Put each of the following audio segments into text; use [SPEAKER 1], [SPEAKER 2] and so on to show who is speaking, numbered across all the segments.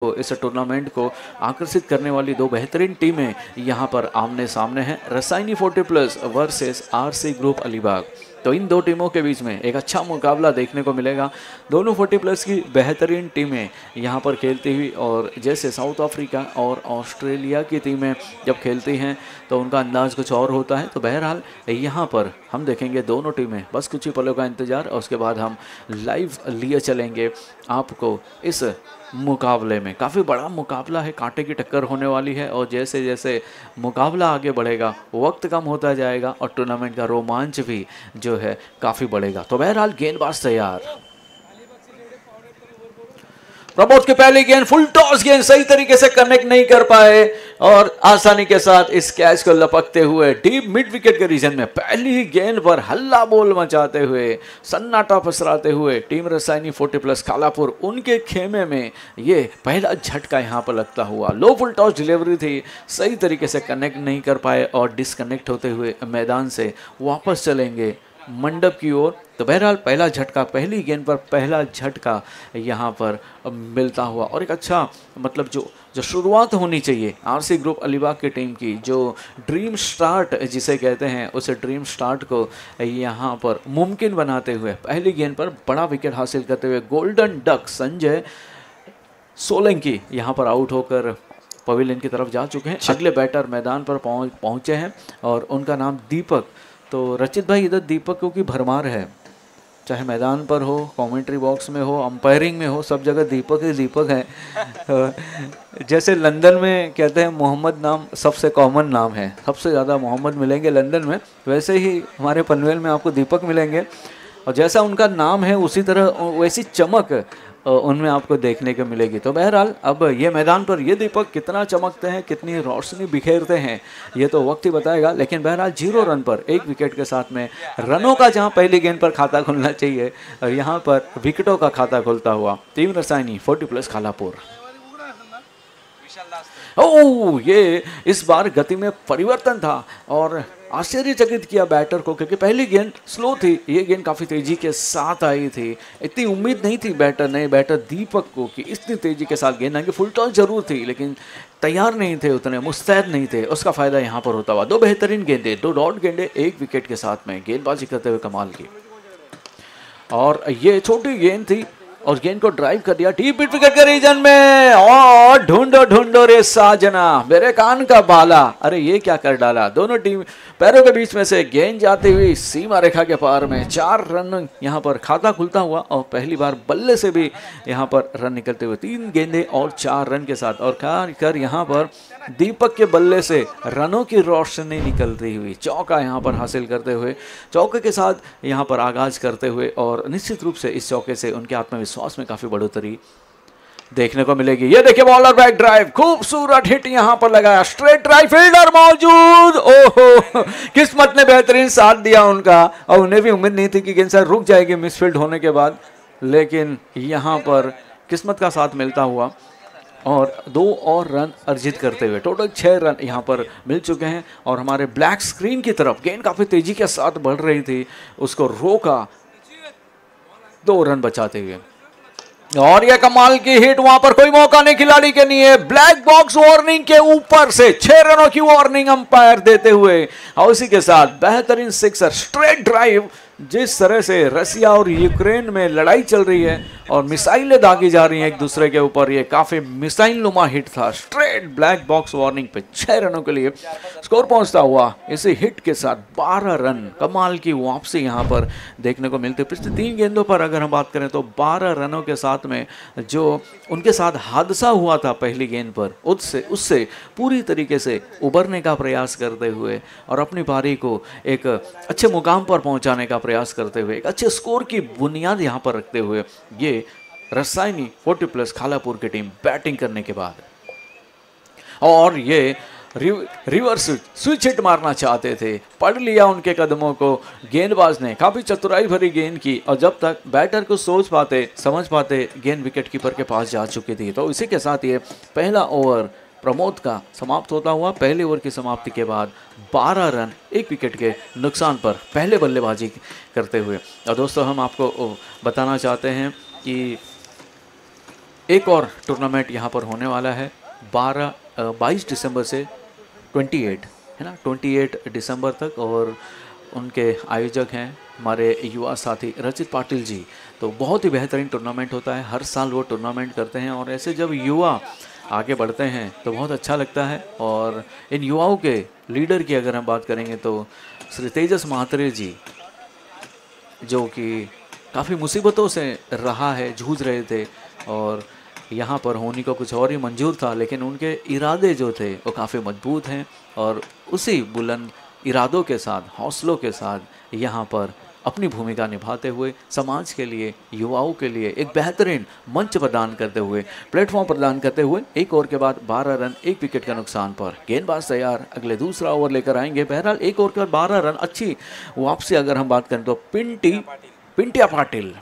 [SPEAKER 1] तो इस टूर्नामेंट को आकर्षित करने वाली दो बेहतरीन टीमें यहां पर आमने सामने हैं। Rasayani 40+ versus RC group Alibag. तो इन दो टीमों के बीच में एक अच्छा मुकाबला देखने को मिलेगा। दोनों 40+ की बेहतरीन टीमें यहां पर खेलती हुई, और जैसे साउथ अफ्रीका और ऑस्ट्रेलिया की टीमें जब खेलती हैं तो उनका अंदाज कुछ और होता है। तो बहरहाल यहां पर हम देखेंगे दोनों टीमें, बस कुछ ही पलों का इंतज़ार और उसके बाद हम लाइव लिए चलेंगे आपको इस मुकाबले में। काफ़ी बड़ा मुकाबला है, कांटे की टक्कर होने वाली है, और जैसे जैसे मुकाबला आगे बढ़ेगा वक्त कम होता जाएगा और टूर्नामेंट का रोमांच भी जो है काफ़ी बढ़ेगा। तो बहरहाल गेंदबाज तैयार। प्रमोद की पहली गेंद, फुल टॉस गेंद, सही तरीके से कनेक्ट नहीं कर पाए और आसानी के साथ इस कैच को लपकते हुए डीप मिड विकेट के रीजन में पहली ही गेंद पर हल्ला बोल मचाते हुए, सन्नाटा पसराते हुए टीम रसायनी 40+ कालापुर उनके खेमे में ये पहला झटका यहां पर लगता हुआ। लो फुल टॉस डिलीवरी थी, सही तरीके से कनेक्ट नहीं कर पाए और डिस्कनेक्ट होते हुए मैदान से वापस चलेंगे मंडप की ओर। तो बहरहाल पहला झटका, पहली गेंद पर पहला झटका यहाँ पर मिलता हुआ, और एक अच्छा मतलब जो शुरुआत होनी चाहिए आरसी ग्रुप अलीबाग की टीम की, जो ड्रीम स्टार्ट जिसे कहते हैं, उस ड्रीम स्टार्ट को यहाँ पर मुमकिन बनाते हुए पहली गेंद पर बड़ा विकेट हासिल करते हुए गोल्डन डक संजय सोलंकी यहाँ पर आउट होकर पवेलियन की तरफ जा चुके हैं। अगले बैटर मैदान पर पहुँचे हैं और उनका नाम दीपक। तो रचित भाई, इधर दीपकों की भरमार है, चाहे मैदान पर हो, कमेंट्री बॉक्स में हो, अंपायरिंग में हो, सब जगह दीपक ही दीपक है। जैसे लंदन में कहते हैं मोहम्मद नाम सबसे कॉमन नाम है, सबसे ज़्यादा मोहम्मद मिलेंगे लंदन में, वैसे ही हमारे पनवेल में आपको दीपक मिलेंगे, और जैसा उनका नाम है उसी तरह वैसी चमक उनमें आपको देखने को मिलेगी। तो बहरहाल अब ये मैदान पर ये दीपक कितना चमकते हैं, कितनी रोशनी बिखेरते हैं, ये तो वक्त ही बताएगा। लेकिन बहरहाल 0 रन पर 1 विकेट के साथ में रनों का जहां पहली गेंद पर खाता खुलना चाहिए, और यहां पर विकेटों का खाता खुलता हुआ टीम रसायनी 40+ कालापुर। ओह, ये इस बार गति में परिवर्तन था और आश्चर्यचकित किया बैटर को, क्योंकि पहली गेंद स्लो थी, ये गेंद काफ़ी तेजी के साथ आई थी। इतनी उम्मीद नहीं थी बैटर दीपक को कि इतनी तेजी के साथ गेंद आएगी। फुल टॉस जरूर थी लेकिन तैयार नहीं थे, उतने मुस्तैद नहीं थे, उसका फायदा यहाँ पर होता हुआ। दो बेहतरीन गेंदे, 2 डॉट गेंदे 1 विकेट के साथ में गेंदबाजी करते हुए कमाल की, और ये छोटी गेंद थी और गेंद को ड्राइव कर दिया डीप मिड विकेट के रीजन में, और ढूंढो रे साजना मेरे कान का बाला, अरे ये क्या कर डाला। दोनों टीम पैरों के बीच में से गेंद जाती हुई सीमा रेखा के पार में 4 रन यहां पर खाता खुलता हुआ, और पहली बार बल्ले से भी यहां पर रन निकलते हुए 3 गेंदे और 4 रन के साथ, और कर यहां पर दीपक के बल्ले से रनों की रोशनी निकलती हुई चौका यहां पर हासिल करते हुए, चौके के साथ यहां पर आगाज करते हुए, और निश्चित रूप से इस चौके से उनके आत्मविश्वास में काफी बढ़ोतरी देखने को मिलेगी। ये देखिए बॉलर बैक ड्राइव, खूबसूरत हिट यहां पर लगाया, स्ट्रेट ड्राइव, फील्डर मौजूद। ओहो, किस्मत ने बेहतरीन साथ दिया उनका, और उन्हें भी उम्मीद नहीं थी कि गेंद रुक जाएगी मिसफील्ड होने के बाद, लेकिन यहां पर किस्मत का साथ मिलता हुआ और 2 और रन अर्जित करते हुए टोटल 6 रन यहाँ पर मिल चुके हैं। और हमारे ब्लैक स्क्रीन की तरफ गेंद काफ़ी तेजी के साथ बढ़ रही थी, उसको रोका 2 रन बचाते हुए, और यह कमाल की हिट, वहां पर कोई मौका नहीं खिलाड़ी के लिए, ब्लैक बॉक्स वार्निंग के ऊपर से 6 रनों की वार्निंग अंपायर देते हुए, और उसी के साथ बेहतरीन सिक्सर, स्ट्रेट ड्राइव। जिस तरह से रसिया और यूक्रेन में लड़ाई चल रही है और मिसाइलें दागी जा रही हैं एक दूसरे के ऊपर, ये काफी मिसाइल नुमा हिट था, स्ट्रेट ब्लैक बॉक्स वार्निंग पे 6 रनों के लिए स्कोर पहुंचता हुआ इसी हिट के साथ 12 रन। कमाल की वापसी यहां पर देखने को मिलती है। पिछले 3 गेंदों पर अगर हम बात करें तो 12 रनों के साथ में जो उनके साथ हादसा हुआ था पहली गेंद पर, उससे पूरी तरीके से उबरने का प्रयास करते हुए और अपनी पारी को एक अच्छे मुकाम पर पहुंचाने का प्रयास करते हुए, एक अच्छे स्कोर की बुनियाद यहां पर रखते हुए, ये रसायनी 40+ कालापुर की टीम बैटिंग करने के बाद, और ये रिवर्स स्विच हिट मारना चाहते थे, पढ़ लिया उनके कदमों को गेंदबाज ने, काफी चतुराई भरी गेंद की, और जब तक बैटर को सोच पाते समझ पाते गेंद विकेट कीपर के पास जा चुकी थी। तो इसी के साथ ये पहला ओवर प्रमोद का समाप्त होता हुआ। पहले ओवर की समाप्ति के बाद 12 रन 1 विकेट के नुकसान पर पहले बल्लेबाजी करते हुए। और दोस्तों, हम आपको बताना चाहते हैं कि एक और टूर्नामेंट यहाँ पर होने वाला है 22 दिसंबर से 28 है ना, 28 दिसंबर तक। और उनके आयोजक हैं हमारे युवा साथी रचित पाटिल जी। तो बहुत ही बेहतरीन टूर्नामेंट होता है, हर साल वो टूर्नामेंट करते हैं। और ऐसे जब युवा आगे बढ़ते हैं तो बहुत अच्छा लगता है। और इन युवाओं के लीडर की अगर हम बात करेंगे तो श्री तेजस महात्रे जी, जो कि काफ़ी मुसीबतों से रहा है, जूझ रहे थे और यहाँ पर होने को कुछ और ही मंजूर था, लेकिन उनके इरादे जो थे वो काफ़ी मजबूत हैं। और उसी बुलंद इरादों के साथ, हौसलों के साथ यहाँ पर अपनी भूमिका निभाते हुए समाज के लिए, युवाओं के लिए एक बेहतरीन मंच प्रदान करते हुए, प्लेटफॉर्म प्रदान करते हुए एक ओवर के बाद 12 रन 1 विकेट के नुकसान पर। गेंदबाज तैयार, अगले दूसरा ओवर लेकर आएंगे। बहरहाल एक ओवर के बाद 12 रन, अच्छी वापसी अगर हम बात करें तो पिंटिया पाटिल।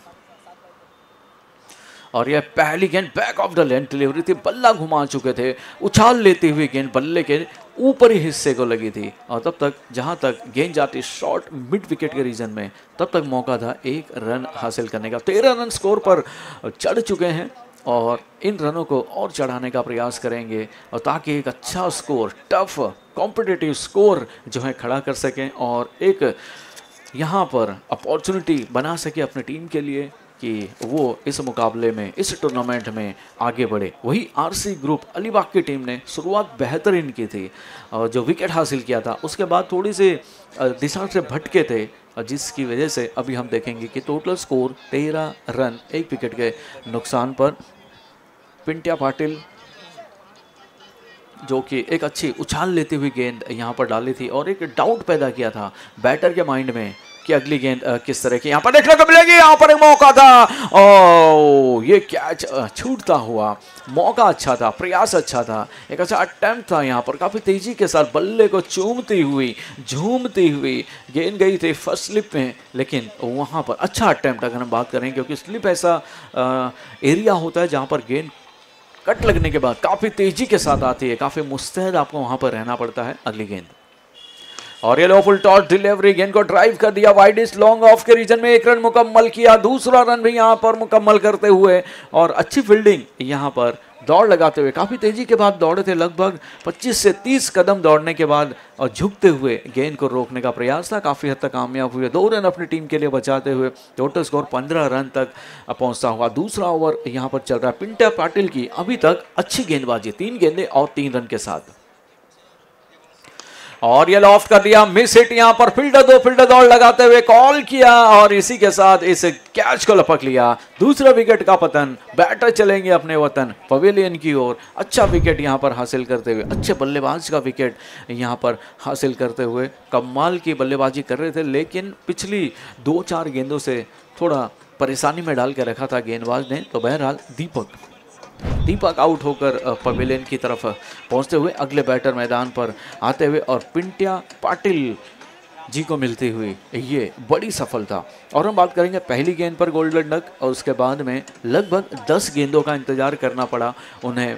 [SPEAKER 1] और यह पहली गेंद back of the length delivery थी, बल्ला घुमा चुके थे, उछाल लेती हुई गेंद बल्ले के ऊपरी हिस्से को लगी थी। और तब तक जहां तक गेंद जाती शॉर्ट मिड विकेट के रीजन में, तब तक मौका था 1 रन हासिल करने का। 13 रन स्कोर पर चढ़ चुके हैं और इन रनों को और चढ़ाने का प्रयास करेंगे, और ताकि एक अच्छा स्कोर, टफ कॉम्पिटिटिव स्कोर जो है खड़ा कर सकें और एक यहाँ पर अपॉर्चुनिटी बना सके अपनी टीम के लिए कि वो इस मुकाबले में, इस टूर्नामेंट में आगे बढ़े। वही आरसी ग्रुप अलीबाग की टीम ने शुरुआत बेहतरीन की थी और जो विकेट हासिल किया था उसके बाद थोड़ी सी दिशा से भटके थे, जिसकी वजह से अभी हम देखेंगे कि टोटल स्कोर 13 रन 1 विकेट के नुकसान पर। पिंटिया पाटिल जो कि एक अच्छी उछाल लेती हुई गेंद यहाँ पर डाली थी और एक डाउट पैदा किया था बैटर के माइंड में कि अगली गेंद किस तरह की यहाँ पर देखने को मिलेगी। यहाँ पर एक मौका था और ये कैच छूटता हुआ। मौका अच्छा था, प्रयास अच्छा था, एक अच्छा अटेम्प्ट था। यहाँ पर काफ़ी तेजी के साथ बल्ले को चूमती हुई, झूमती हुई गेंद गई थी फर्स्ट स्लिप में, लेकिन वहाँ पर अच्छा अटेम्प्ट अगर हम बात करें, क्योंकि स्लिप ऐसा एरिया होता है जहाँ पर गेंद कट लगने के बाद काफ़ी तेजी के साथ आती है, काफ़ी मुस्तैद आपको वहाँ पर रहना पड़ता है। अगली गेंद और ये लो फुल टॉस डिलीवरी, गेंद को ड्राइव कर दिया वाइडिस्ट लॉन्ग ऑफ के रीजन में, 1 रन मुकम्मल किया, दूसरा रन भी यहाँ पर मुकम्मल करते हुए और अच्छी फील्डिंग यहाँ पर दौड़ लगाते हुए। काफ़ी तेजी के बाद दौड़े थे, लगभग 25 से 30 कदम दौड़ने के बाद और झुकते हुए गेंद को रोकने का प्रयास था, काफ़ी हद तक कामयाब हुए। 2 रन अपनी टीम के लिए बचाते हुए टोटल स्कोर 15 रन तक पहुंचता हुआ। दूसरा ओवर यहाँ पर चल रहा है पिंटिया पाटिल की, अभी तक अच्छी गेंदबाजी, 3 गेंदें और 3 रन के साथ। और ये लॉफ्ट कर दिया, मिस हिट यहाँ पर, फील्डर दौड़ लगाते हुए कॉल किया और इसी के साथ इस कैच को लपक लिया। दूसरा विकेट का पतन, बैटर चलेंगे अपने वतन पवेलियन की ओर। अच्छा विकेट यहाँ पर हासिल करते हुए, अच्छे बल्लेबाज का विकेट यहाँ पर हासिल करते हुए कमाल की बल्लेबाजी कर रहे थे, लेकिन पिछली 2-4 गेंदों से थोड़ा परेशानी में डाल के रखा था गेंदबाज ने। तो बहरहाल दीपक आउट होकर पवेलियन की तरफ पहुंचते हुए अगले बैटर मैदान पर आते हुए और पिंटिया पाटिल जी को मिलती हुई ये बड़ी सफलता। और हम बात करेंगे पहली गेंद पर गोल्डन डक, और उसके बाद में लगभग 10 गेंदों का इंतजार करना पड़ा उन्हें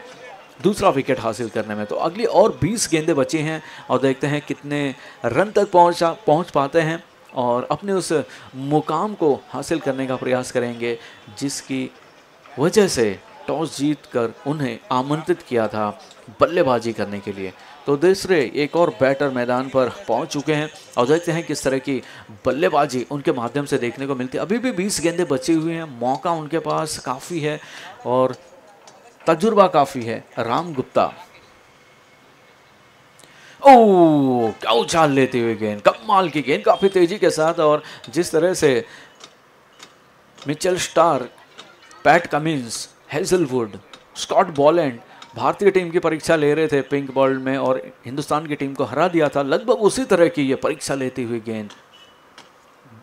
[SPEAKER 1] दूसरा विकेट हासिल करने में। तो अगली और 20 गेंदें बची हैं और देखते हैं कितने रन तक पहुंच पाते हैं और अपने उस मुकाम को हासिल करने का प्रयास करेंगे जिसकी वजह से टॉस जीतकर उन्हें आमंत्रित किया था बल्लेबाजी करने के लिए। तो दूसरे एक और बैटर मैदान पर पहुंच चुके हैं और देखते हैं किस तरह की बल्लेबाजी उनके माध्यम से देखने को मिलती है। अभी भी 20 गेंदें बची हुई हैं, मौका उनके पास काफ़ी है और तजुर्बा काफ़ी है। राम गुप्ता, ओह क्या उछाल लेते हुए गेंद, कमाल की गेंद, काफ़ी तेजी के साथ। और जिस तरह से Mitchell Starc, Pat Cummins, Hazlewood, Scott Boland भारतीय टीम की परीक्षा ले रहे थे पिंक बॉल में और हिंदुस्तान की टीम को हरा दिया था, लगभग उसी तरह की ये परीक्षा लेती हुई गेंद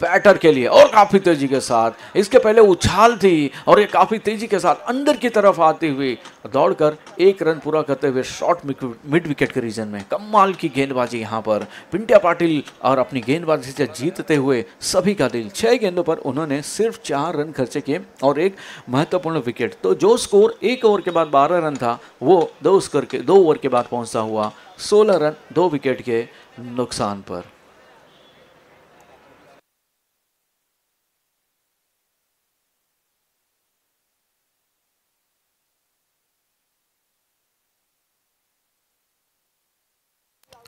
[SPEAKER 1] बैटर के लिए और काफी तेजी के साथ। इसके पहले उछाल थी और ये काफी तेजी के साथ अंदर की तरफ आती हुई दौड़कर 1 रन पूरा करते हुए शॉर्ट मिड विकेट के रीजन में। कमाल की गेंदबाजी यहाँ पर पिंटिया पाटिल और अपनी गेंदबाजी से जीतते हुए सभी का दिल। 6 गेंदों पर उन्होंने सिर्फ 4 रन खर्चे किए और एक महत्वपूर्ण विकेट। तो जो स्कोर 1 ओवर के बाद 12 रन था वो 2 ओवर के बाद पहुंचता हुआ 16 रन 2 विकेट के नुकसान पर।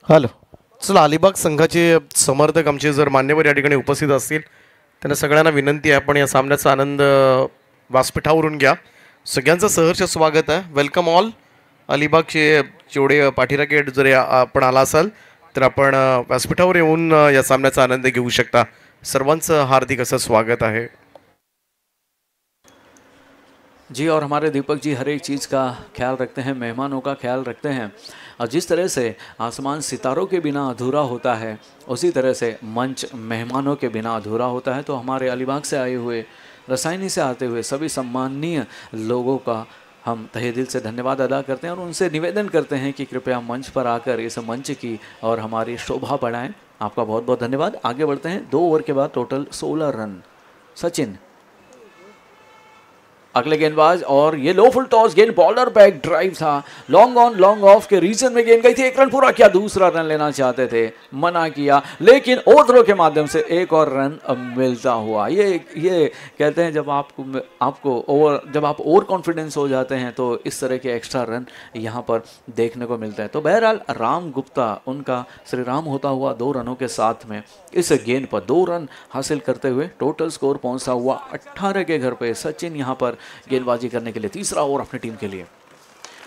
[SPEAKER 2] हॅलो. चला, अलिबाग संघाचे समर्थक आमचे जर मान्यवर या ठिकाणी उपस्थित असतील त्यांना सगळ्यांना विनंती आहे, आपण या सामन्याचा आनंद व्यासपीठावरून घ्या. सगळ्यांचं सहर्ष स्वागत आहे. Welcome all. अलिबागचे जेवढे पाठीराखे जर आपण आला असाल तर आपण व्यासपीठावर येऊन या सामन्याचा आनंद घेऊ शकता. सर्वांचं हार्दिक असं स्वागत आहे.
[SPEAKER 1] जी, और हमारे दीपक जी हर एक चीज़ का ख्याल रखते हैं, मेहमानों का ख्याल रखते हैं, और जिस तरह से आसमान सितारों के बिना अधूरा होता है उसी तरह से मंच मेहमानों के बिना अधूरा होता है. तो हमारे अलीबाग से आए हुए, रसायनी से आते हुए सभी सम्माननीय लोगों का हम तहे दिल से धन्यवाद अदा करते हैं और उनसे निवेदन करते हैं कि कृपया मंच पर आकर इस मंच की और हमारी शोभा बढ़ाएं. आपका बहुत बहुत धन्यवाद. आगे बढ़ते हैं. 2 ओवर के बाद टोटल 16 रन. सचिन अगले गेंदबाज, और ये लो फुल टॉस गेंद, बॉलर बैक ड्राइव था, लॉन्ग ऑन लॉन्ग ऑफ के रीजन में गेंद गई थी. 1 रन पूरा किया, दूसरा रन लेना चाहते थे, मना किया, लेकिन ओवरथ्रो के माध्यम से एक और रन मिलता हुआ. ये कहते हैं जब आप ओवर कॉन्फिडेंस हो जाते हैं तो इस तरह के एक्स्ट्रा रन यहाँ पर देखने को मिलते हैं. तो बहरहाल राम गुप्ता, उनका श्री राम होता हुआ 2 रनों के साथ में इस गेंद पर 2 रन हासिल करते हुए टोटल स्कोर पहुंचा हुआ 18 के घर पे. सचिन यहाँ पर गेंदबाजी करने के लिए तीसरा ओवर अपनी टीम के लिए,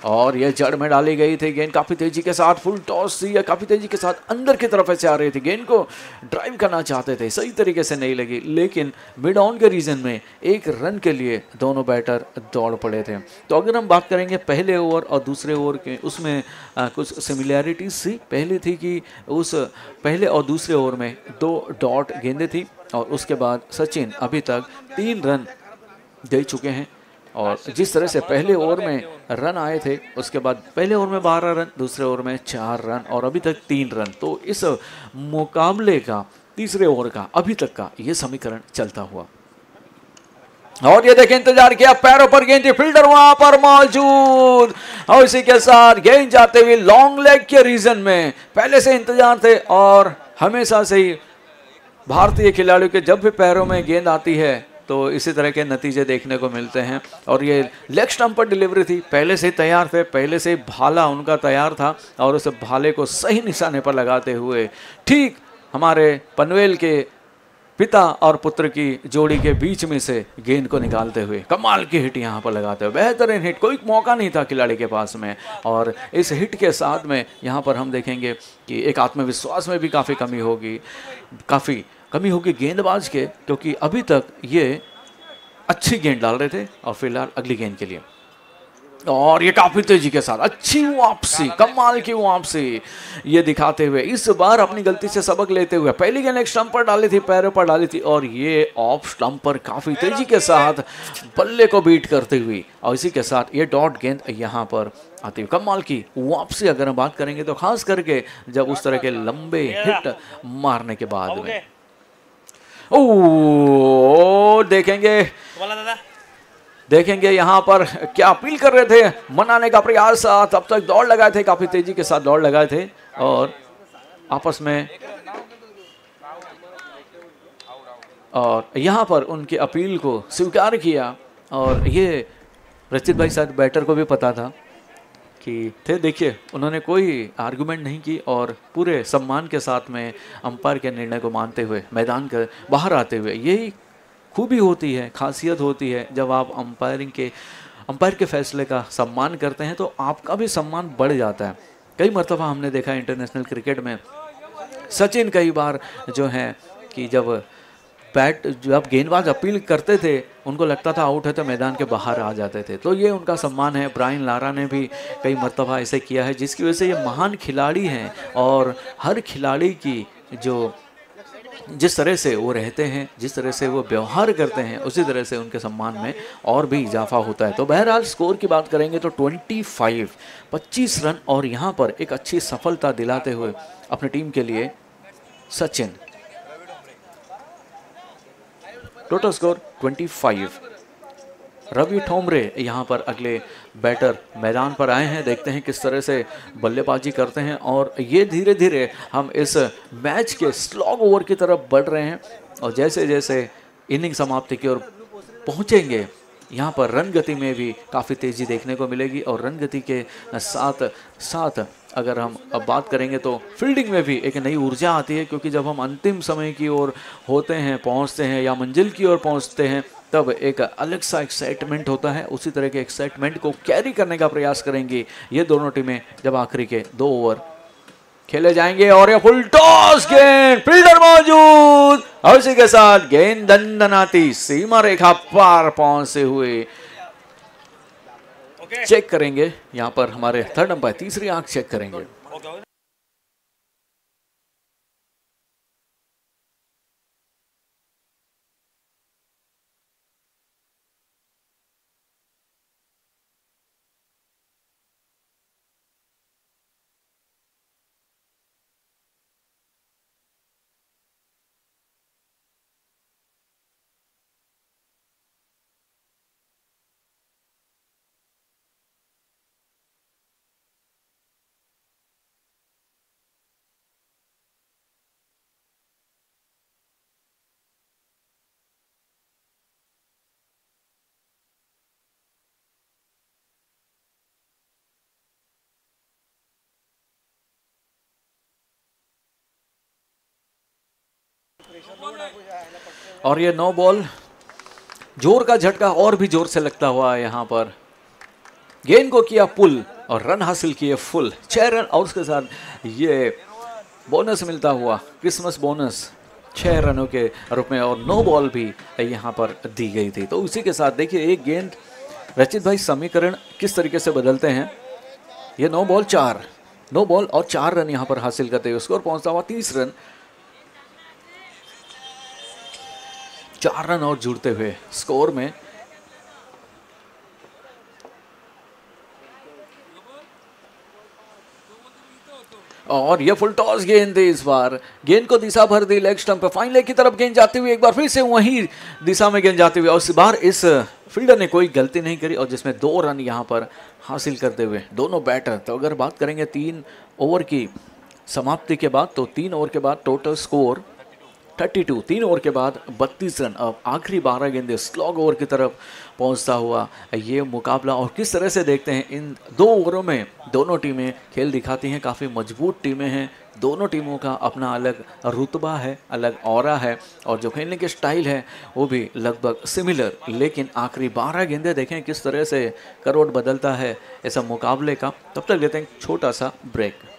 [SPEAKER 1] और यह जड़ में डाली गई थी गेंद. काफी तेजी के साथ फुल टॉस थी, या काफी तेजी के साथ अंदर की तरफ से आ रही थी, गेंद को ड्राइव करना चाहते थे, सही तरीके से नहीं लगी, लेकिन मिड ऑन के रीजन में 1 रन के लिए दोनों बैटर दौड़ पड़े थे. तो अगर हम बात करेंगे पहले ओवर और दूसरे ओवर के, उसमें कुछ सिमिलैरिटीज थी. पहली थी कि उस पहले और दूसरे ओवर में 2 डॉट गेंदें थी, और उसके बाद सचिन अभी तक 3 रन दे चुके हैं. और जिस तरह से पहले ओवर में रन आए थे, उसके बाद पहले ओवर में 12 रन, दूसरे ओवर में 4 रन और अभी तक 3 रन. तो इस मुकाबले का तीसरे ओवर का अभी तक का ये समीकरण चलता हुआ. और ये देखें, इंतजार किया, पैरों पर गेंद थी, फील्डर वहां पर मौजूद, और इसी के साथ गेंद जाते हुए लॉन्ग लेग के रीजन में पहले से इंतजार थे. और हमेशा से ही भारतीय खिलाड़ियों के जब भी पैरों में गेंद आती है तो इसी तरह के नतीजे देखने को मिलते हैं. और ये लेग स्टंप पर डिलीवरी थी, पहले से तैयार थे, पहले से भाला उनका तैयार था, और उस भाले को सही निशाने पर लगाते हुए ठीक हमारे पनवेल के पिता और पुत्र की जोड़ी के बीच में से गेंद को निकालते हुए कमाल की हिट यहाँ पर लगाते हुए, बेहतरीन हिट, कोई मौका नहीं था खिलाड़ी के पास में. और इस हिट के साथ में यहाँ पर हम देखेंगे कि एक आत्मविश्वास में भी काफ़ी कमी होगी गेंदबाज के, क्योंकि अभी तक ये अच्छी गेंद डाल रहे थे. और फिलहाल अगली गेंद के लिए, और ये काफी तेजी के साथ अच्छी वापसी, कमाल की वापसी ये दिखाते हुए, इस बार अपनी गलती से सबक लेते हुए. पहली गेंद एक स्टंप पर डाली थी, पैरों पर डाली थी, और ये ऑफ स्टंप पर काफी तेजी के साथ बल्ले को बीट करते हुए, और इसी के साथ ये डॉट गेंद यहाँ पर आती हुई. कमाल की वापसी अगर हम बात करेंगे तो खास करके जब उस तरह के लंबे हिट मारने के बाद में. ओ देखेंगे यहाँ पर क्या अपील कर रहे थे, मनाने का प्रयास, तब तक दौड़ लगाए थे, काफी तेजी के साथ दौड़ लगाए थे, और आपस में, और यहाँ पर उनकी अपील को स्वीकार किया. और ये रचित भाई साहब बैटर को भी पता था कि थे, देखिए उन्होंने कोई आर्गुमेंट नहीं की, और पूरे सम्मान के साथ में अंपायर के निर्णय को मानते हुए मैदान के बाहर आते हुए. यही खूबी होती है, खासियत होती है, जब आप अंपायर के फैसले का सम्मान करते हैं तो आपका भी सम्मान बढ़ जाता है. कई मरतबा हमने देखा इंटरनेशनल क्रिकेट में, सचिन कई बार जो है कि जब गेंदबाज अपील करते थे, उनको लगता था आउट है तो मैदान के बाहर आ जाते थे. तो ये उनका सम्मान है. ब्रायन लारा ने भी कई मरतबा ऐसे किया है, जिसकी वजह से ये महान खिलाड़ी हैं, और हर खिलाड़ी की जिस तरह से वो रहते हैं, जिस तरह से वो व्यवहार करते हैं, उसी तरह से उनके सम्मान में और भी इजाफा होता है. तो बहरहाल स्कोर की बात करेंगे तो 25 रन, और यहाँ पर एक अच्छी सफलता दिलाते हुए अपनी टीम के लिए सचिन. Total score 25. रवि ठोमरे यहाँ पर अगले बैटर मैदान पर आए हैं. देखते हैं किस तरह से बल्लेबाजी करते हैं, और ये धीरे धीरे हम इस मैच के स्लॉग ओवर की तरफ बढ़ रहे हैं. और जैसे जैसे इनिंग समाप्ति की ओर पहुँचेंगे यहाँ पर रन गति में भी काफ़ी तेज़ी देखने को मिलेगी और रन गति के साथ साथ अगर हम अब बात करेंगे तो फील्डिंग में भी एक नई ऊर्जा आती है, क्योंकि जब हम अंतिम समय की ओर होते हैं, पहुँचते हैं या मंजिल की ओर पहुँचते हैं, तब एक अलग सा एक्साइटमेंट होता है। उसी तरह के एक्साइटमेंट को कैरी करने का प्रयास करेंगी ये दोनों टीमें जब आखिरी के 2 ओवर खेले जाएंगे। और ये फुल टॉस गेंद, फील्डर मौजूद और इसी के साथ गेंद दंदनाती सीमा रेखा पार पहुंचते हुए चेक करेंगे। यहां पर हमारे थर्ड अंपायर तीसरी आंख चेक करेंगे। और ये 9 बॉल, जोर का झटका और भी जोर से लगता हुआ यहाँ पर गेंद को किया पुल और रन हासिल किए फुल 6 रन। और उसके साथ ये बोनस मिलता हुआ, क्रिसमस बोनस 6 रनों के रूप में, और 9 बॉल भी यहाँ पर दी गई थी। तो उसी के साथ देखिए एक गेंद, रचित भाई समीकरण किस तरीके से बदलते हैं। ये 9 बॉल 4 रन यहाँ पर हासिल करते हुए स्कोर पहुंचता हुआ 30 रन, 4 रन और जुड़ते हुए स्कोर में। और ये फुल टॉस गेंद थी, इस बार गेंद को दिशा भर दी लेग स्टंप पे, फाइन लेग की तरफ गेंद जाती हुई, एक बार फिर से वही दिशा में गेंद जाती हुई, और इस बार इस फील्डर ने कोई गलती नहीं करी और जिसमें 2 रन यहां पर हासिल करते हुए दोनों बैटर। तो अगर बात करेंगे 3 ओवर की समाप्ति के बाद, तो 3 ओवर के बाद टोटल स्कोर 32, 3 ओवर के बाद 32 रन। अब आखिरी 12 गेंदें स्लॉग ओवर की तरफ पहुंचता हुआ ये मुकाबला, और किस तरह से देखते हैं इन 2 ओवरों में दोनों टीमें खेल दिखाती हैं। काफ़ी मजबूत टीमें हैं, दोनों टीमों का अपना अलग रुतबा है, अलग ऑरा है, और जो खेलने के स्टाइल है वो भी लगभग सिमिलर। लेकिन आखिरी 12 गेंदें देखें किस तरह से करवट बदलता है ऐसा मुकाबले का। तब तक लेते हैं छोटा सा ब्रेक।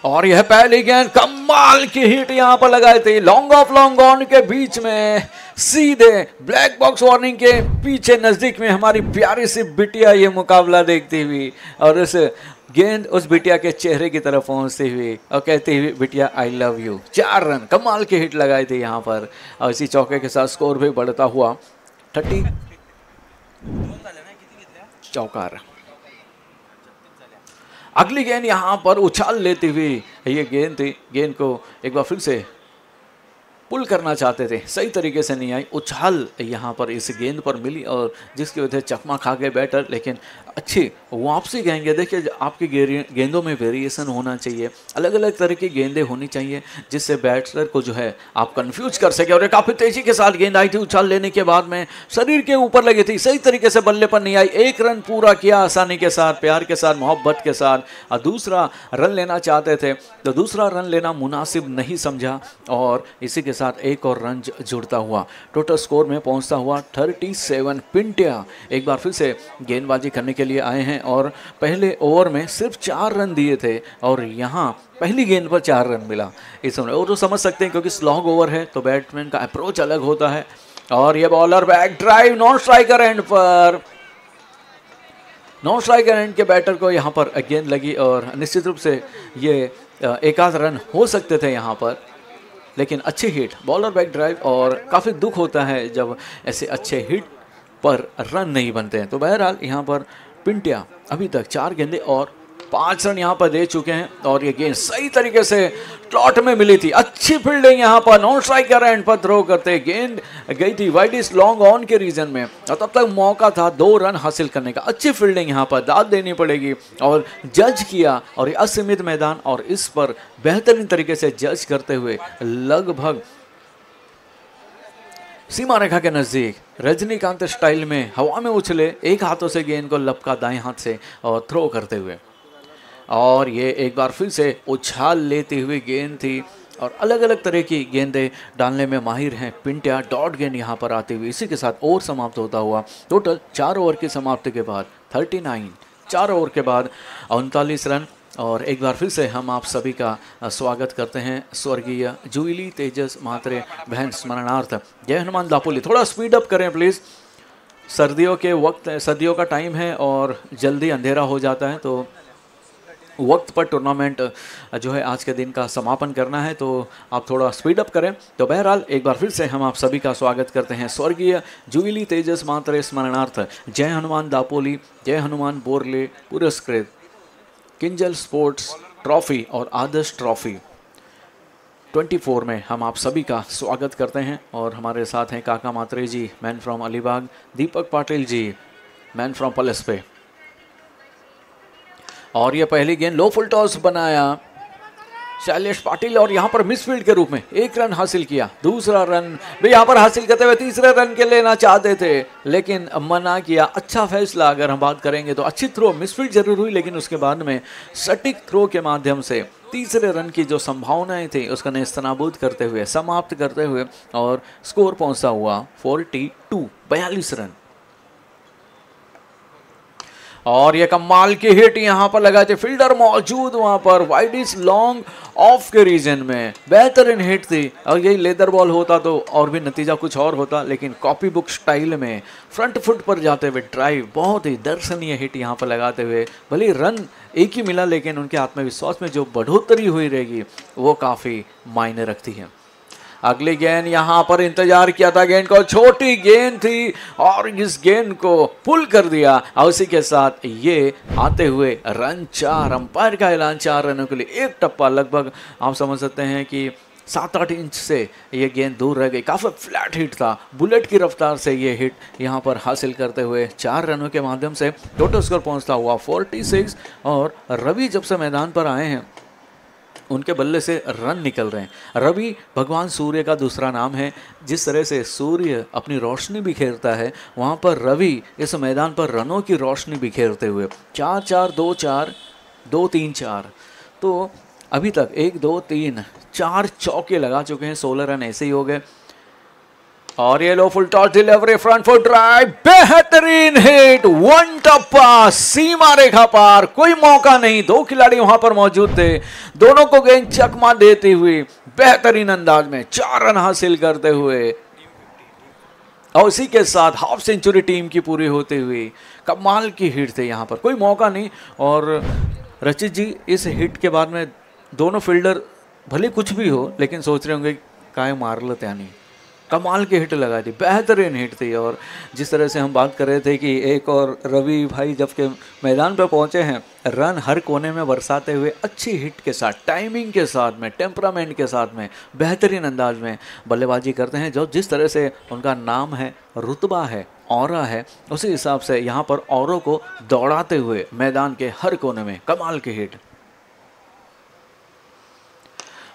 [SPEAKER 1] और यह पहली गेंद, कमाल की हिट यहां पर लगाई थी, लॉन्ग ऑफ लॉन्ग ऑन के बीच में, सीधे ब्लैक बॉक्स वार्निंग के पीछे नजदीक में हमारी प्यारी सी बिटिया ये मुकाबला देखती हुई, और उस गेंद उस बिटिया के चेहरे की तरफ पहुंचती हुई और कहती हुई, बिटिया आई लव यू। 4 रन, कमाल की हिट लगाई थी यहां पर, और इसी चौके के साथ स्कोर भी बढ़ता हुआ 30 चौकार। अगली गेंद यहां पर उछाल लेती हुई ये गेंद थी, गेंद को एक बार फिर से पुल करना चाहते थे, सही तरीके से नहीं आई, उछाल यहां पर इस गेंद पर मिली और जिसकी वजह से चकमा खा गए बैटर। लेकिन अच्छी वापसी कहेंगे, देखिए आपकी गेंदों में वेरिएशन होना चाहिए, अलग अलग तरह की गेंदें होनी चाहिए जिससे बैट्समैन को जो है आप कंफ्यूज कर सके। और काफ़ी तेजी के साथ गेंद आई थी, उछाल लेने के बाद में शरीर के ऊपर लगी थी, सही तरीके से बल्ले पर नहीं आई। 1 रन पूरा किया आसानी के साथ, प्यार के साथ, मोहब्बत के साथ, और दूसरा रन लेना चाहते थे तो दूसरा रन लेना मुनासिब नहीं समझा, और इसी के साथ एक और रन जुड़ता हुआ टोटल स्कोर में पहुंचता हुआ 37। पिंटिया एक बार फिर से गेंदबाजी करने के लिए आए हैं और पहले ओवर में सिर्फ 4 रन दिए थे और यहां पहली गेंद पर 4 रन मिला इस समय। और तो समझ सकते हैं क्योंकि स्लॉग ओवर है तो बैट्समैन का अप्रोच अलग होता है। और ये bowler back drive non striker end पर, नॉन स्ट्राइकर एंड के बैटर को यहाँ पर गेंद लगी और निश्चित रूप से ये एक आध रन हो सकते थे यहाँ पर, लेकिन अच्छी हिट, बॉलर बैक ड्राइव, और काफ़ी दुख होता है जब ऐसे अच्छे हिट पर रन नहीं बनते हैं। तो बहरहाल यहाँ पर पिंटिया अभी तक 4 गेंदे और 5 रन यहाँ पर दे चुके हैं और ये गेंद सही तरीके से स्लॉट में मिली थी। अच्छी फील्डिंग यहाँ पर, नॉन स्ट्राइकर एंड पर थ्रो करते गेंद गई थी वाइड इस लॉन्ग ऑन के रीजन में और तब तक मौका था 2 रन हासिल करने का। अच्छी फील्डिंग यहाँ पर दाद देनी पड़ेगी और जज किया और ये असीमित मैदान और इस पर बेहतरीन तरीके से जज करते हुए लगभग सीमा रेखा के नजदीक रजनीकांत स्टाइल में हवा में उछले, एक हाथों से गेंद को लपका दाएं हाथ से और थ्रो करते हुए, और ये एक बार फिर से उछाल लेती हुई गेंद थी और अलग अलग तरह की गेंदें डालने में माहिर हैं पिंट्या। डॉट गेंद यहाँ पर आती हुई इसी के साथ ओवर समाप्त होता हुआ। टोटल 4 ओवर की समाप्ति के बाद 39, 4 ओवर के बाद 39 रन। और एक बार फिर से हम आप सभी का स्वागत करते हैं स्वर्गीय जुबिली तेजस म्हात्रे बहन स्मरणार्थ। जय हनुमान दापोली। थोड़ा स्पीड अप करें प्लीज़, सर्दियों के वक्त, सर्दियों का टाइम है और जल्दी अंधेरा हो जाता है, तो वक्त पर टूर्नामेंट जो है आज के दिन का समापन करना है, तो आप थोड़ा स्पीड अप करें। तो बहरहाल एक बार फिर से हम आप सभी का स्वागत करते हैं स्वर्गीय जुबिली तेजस म्हात्रे स्मरणार्थ जय हनुमान दापोली, जय हनुमान बोरले पुरस्कृत किंजल स्पोर्ट्स ट्रॉफी और आदर्श ट्रॉफी 24 में हम आप सभी का स्वागत करते हैं। और हमारे साथ हैं Kaka Mhatre ji, man from Alibag, Deepak Patil ji, man from Palaspe. और ये पहली गेंद लो फुल टॉस बनाया शैलेश पाटिल और यहाँ पर मिसफील्ड के रूप में 1 रन हासिल किया। दूसरा रन भी यहाँ पर हासिल करते हुए तीसरे रन के लेना चाहते थे लेकिन मना किया। अच्छा फैसला, अगर हम बात करेंगे तो अच्छी थ्रो, मिसफील्ड जरूर हुई लेकिन उसके बाद में सटीक थ्रो के माध्यम से तीसरे रन की जो संभावनाएं थी उसका नेस्तनाबूद करते हुए, समाप्त करते हुए और स्कोर पहुंचा हुआ 42 रन। और ये कमाल की हिट यहाँ पर लगा थे, फील्डर मौजूद वहां पर वाइड इज लॉन्ग ऑफ के रीजन में, बेहतरीन हिट थी। और यही लेदर बॉल होता तो और भी नतीजा कुछ और होता, लेकिन कॉपी बुक स्टाइल में फ्रंट फुट पर जाते हुए ड्राइव, बहुत ही दर्शनीय हिट यहाँ पर लगाते हुए भले रन एक ही मिला लेकिन उनके आत्मविश्वास में जो बढ़ोतरी हुई रहेगी वो काफ़ी मायने रखती है। अगली गेंद यहाँ पर इंतजार किया था, गेंद को छोटी गेंद थी और इस गेंद को पुल कर दिया और उसी के साथ ये आते हुए रन 4, अंपायर का ऐलान 4 रनों के लिए। एक टप्पा लगभग आप समझ सकते हैं कि 7-8 इंच से ये गेंद दूर रह गई। काफ़ी फ्लैट हिट था, बुलेट की रफ्तार से ये हिट यहाँ पर हासिल करते हुए 4 रनों के माध्यम से टोटल स्कोर पहुँचता हुआ 46। और रवि जब से मैदान पर आए हैं उनके बल्ले से रन निकल रहे हैं। रवि भगवान सूर्य का दूसरा नाम है। जिस तरह से सूर्य अपनी रोशनी बिखेरता है, वहाँ पर रवि इस मैदान पर रनों की रोशनी बिखेरते हुए 4-4, 2-4, 2-3, 4, तो अभी तक 1, 2, 3, 4 चौके लगा चुके हैं। 16 रन ऐसे ही हो गए। और ये लो full toss delivery, front foot drive, बेहतरीन हिट, 1 टप्पा सीमा रेखा पार, कोई मौका नहीं। 2 खिलाड़ी वहां पर मौजूद थे, दोनों को गेंद चकमा देती हुई बेहतरीन अंदाज में 4 रन हासिल करते हुए और उसी के साथ हाफ सेंचुरी टीम की पूरी होते हुए कमाल की हिट थे। यहाँ पर कोई मौका नहीं। और रचित जी, इस हिट के बाद में दोनों फील्डर भले कुछ भी हो लेकिन सोच रहे होंगे काय मार लेते यानी, कमाल की हिट लगाई थी, बेहतरीन हिट थी। और जिस तरह से हम बात कर रहे थे कि एक और रवि भाई जब के मैदान पर पहुंचे हैं, रन हर कोने में बरसाते हुए अच्छी हिट के साथ, टाइमिंग के साथ में, टेम्परामेंट के साथ में, बेहतरीन अंदाज में बल्लेबाजी करते हैं। जो जिस तरह से उनका नाम है, रुतबा है, ऑरा है, उसी हिसाब से यहाँ पर औरों को दौड़ाते हुए मैदान के हर कोने में कमाल की हिट।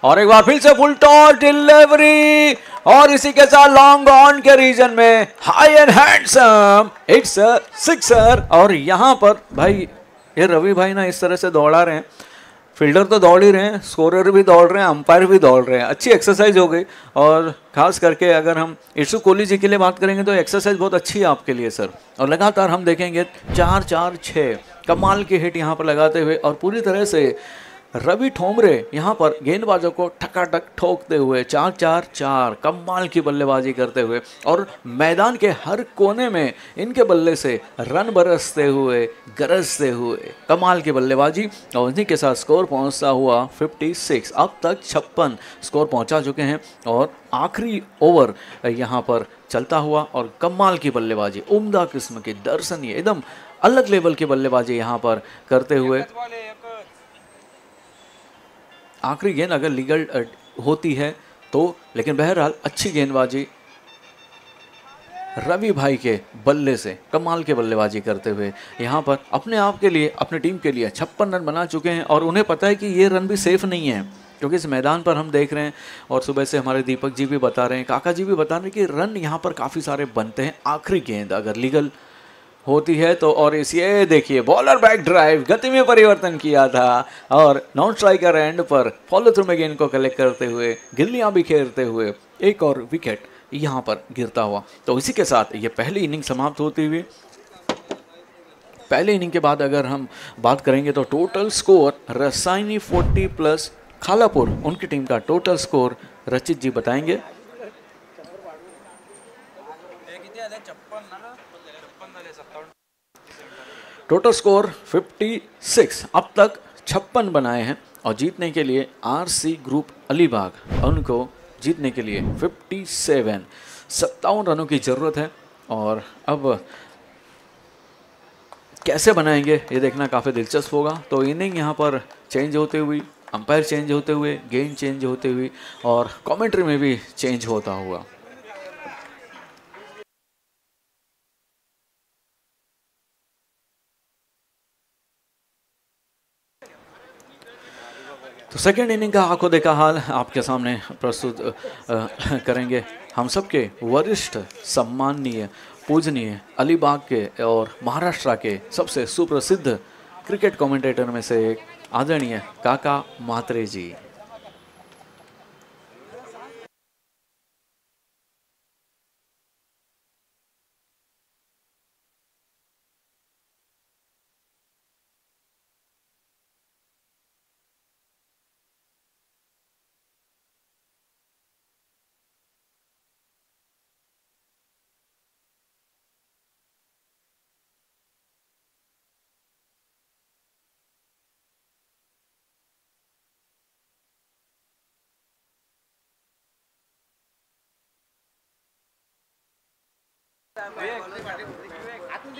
[SPEAKER 1] और एक बार फिर से फुल टॉस डिलीवरी और इसी के साथ लॉन्ग ऑन के रीजन में high and handsome, it's a sixer. और यहाँ पर भाई ये रवि भाई ना इस तरह से दौड़ा रहे हैं, फील्डर तो दौड़ ही रहे हैं, स्कोरर भी दौड़ रहे हैं, अंपायर भी दौड़ रहे हैं। अच्छी एक्सरसाइज हो गई। और खास करके अगर हम इर्शु कोहली जी के लिए बात करेंगे तो एक्सरसाइज बहुत अच्छी है आपके लिए सर। और लगातार हम देखेंगे 4-4-6 कमाल की हिट यहाँ पर लगाते हुए और पूरी तरह से रवि ठोमरे यहाँ पर गेंदबाजों को ठकाठक ठोकते हुए 4-4-4 कमाल की बल्लेबाजी करते हुए और मैदान के हर कोने में इनके बल्ले से रन बरसते हुए, गरजते हुए कमाल की बल्लेबाजी। और इन्हीं के साथ स्कोर पहुँचता हुआ 56। अब तक 56 स्कोर पहुँचा चुके हैं और आखिरी ओवर यहाँ पर चलता हुआ और कमाल की बल्लेबाजी, उम्दा किस्म की, दर्शनीय, एकदम अलग लेवल की बल्लेबाजी यहाँ पर करते हुए आखिरी गेंद अगर लीगल होती है तो, लेकिन बहरहाल अच्छी गेंदबाजी रवि भाई के बल्ले से, कमाल के बल्लेबाजी करते हुए यहाँ पर अपने आप के लिए, अपनी टीम के लिए 56 रन बना चुके हैं। और उन्हें पता है कि ये रन भी सेफ नहीं है, क्योंकि इस मैदान पर हम देख रहे हैं और सुबह से हमारे दीपक जी भी बता रहे हैं, काका जी भी बता रहे हैं कि रन यहाँ पर काफ़ी सारे बनते हैं आखिरी गेंद अगर लीगल होती है तो। और इस ये देखिए बॉलर बैक ड्राइव, गति में परिवर्तन किया था और नॉन स्ट्राइकर एंड पर फॉलो थ्रू में गेंद को कलेक्ट करते हुए, गिल्लियाँ बिखेरते हुए एक और विकेट यहाँ पर गिरता हुआ। तो इसी के साथ ये पहली इनिंग समाप्त होती हुई, पहले इनिंग के बाद अगर हम बात करेंगे तो total score Rasayani 40 plus Khalapur, उनकी टीम का टोटल स्कोर रचित जी बताएंगे। टोटल स्कोर 56, अब तक 56 बनाए हैं और जीतने के लिए आरसी ग्रुप अलीबाग, उनको जीतने के लिए 57 रनों की ज़रूरत है। और अब कैसे बनाएंगे ये देखना काफ़ी दिलचस्प होगा। तो इनिंग यहाँ पर चेंज होते हुए, अंपायर चेंज होते हुए, गेंद चेंज होते हुए और कमेंट्री में भी चेंज होता हुआ। तो सेकेंड इनिंग का आंखों देखा हाल आपके सामने प्रस्तुत करेंगे हम सबके वरिष्ठ, सम्माननीय, पूजनीय अलीबाग के और महाराष्ट्र के सबसे सुप्रसिद्ध क्रिकेट कमेंटेटर में से एक आदरणीय काका म्हात्रे जी।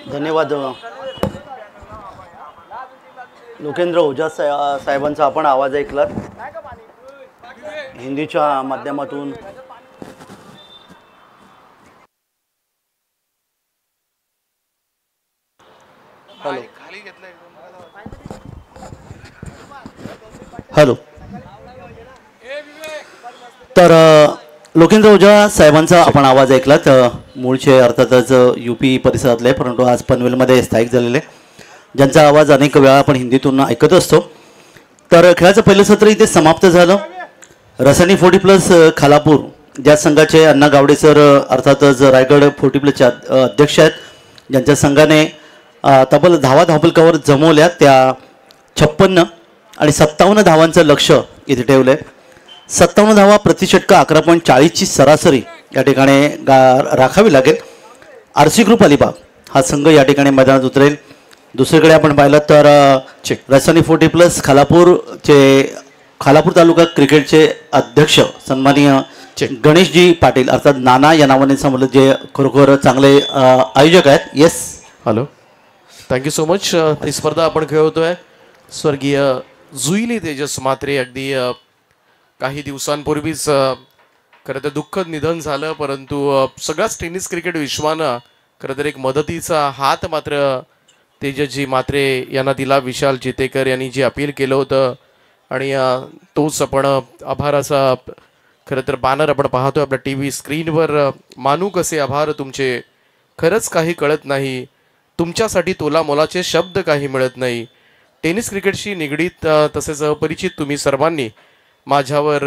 [SPEAKER 3] धन्यवाद लोकेंद्र ओझा साहेबांचा आपण आवाज ऐकलात हिंदीच्या माध्यमातून। हॅलो हॅलो तर लोकेंद्र ओझा साहेबांचा आपण आवाज ऐकलात। मूळचे अर्थातच यूपी परिसरातले, परंतु आज पनवेलमध्ये स्थायिक झालेले, ज्यांचा आवाज अनेक वेळा आपण हिंदीतून ऐकत असतो। तर खेळाचं पहिलं सत्र इथे समाप्त झालं। रसायनी 40 प्लस खालापूर ज्या संघाचे अण्णा गावडे सर अर्थातच रायगड 40 प्लसचे अध्यक्ष आहेत, ज्यांच्या संघाने तब्बल धावफलकावर जमवल्या त्या 56 आणि 57 धावांचं लक्ष्य इथे ठेवलं आहे। 57 धावा प्रतिषटक 11.40ची सरासरी या ठिकाणी राखावी लागेल। आरसी ग्रुप अलिबाग हा संघ या ठिकाणी मैदानात उतरेल। दुसरीकडे आपण पाहिलं तर रसायनी 40 प्लस खालापूर तालुका क्रिकेटचे अध्यक्ष सन्माननीय गणेशजी पाटील अर्थात नाना या नावाने समजले, जे खरोखर चांगले आयोजक आहेत। Yes,
[SPEAKER 2] hello, thank you so much. ही स्पर्धा आपण खेळवतोय स्वर्गीय जुईली तेजस म्हात्रे, अगदी काही दिवसांपूर्वीच खरं तर दुःखद निधन झालं, परंतु सगळ्याच टेनिस क्रिकेट विश्वानं खरं तर एक मदतीचा हात मात्र तेजसजी म्हात्रे यांना दिला। विशाल चितेकर यांनी जे अपील केलं होतं आणि तोच आपण आभाराचा खरं तर बॅनर आपण पाहतोय आपल्या TV स्क्रीनवर। मानू कसे आभार तुमचे, खरंच काही कळत नाही, तुमच्यासाठी तोला मोलाचे शब्द काही मिळत नाही। टेनिस क्रिकेटशी निगडीत तसेच अपरिचित तुम्ही सर्वांनी माझ्यावर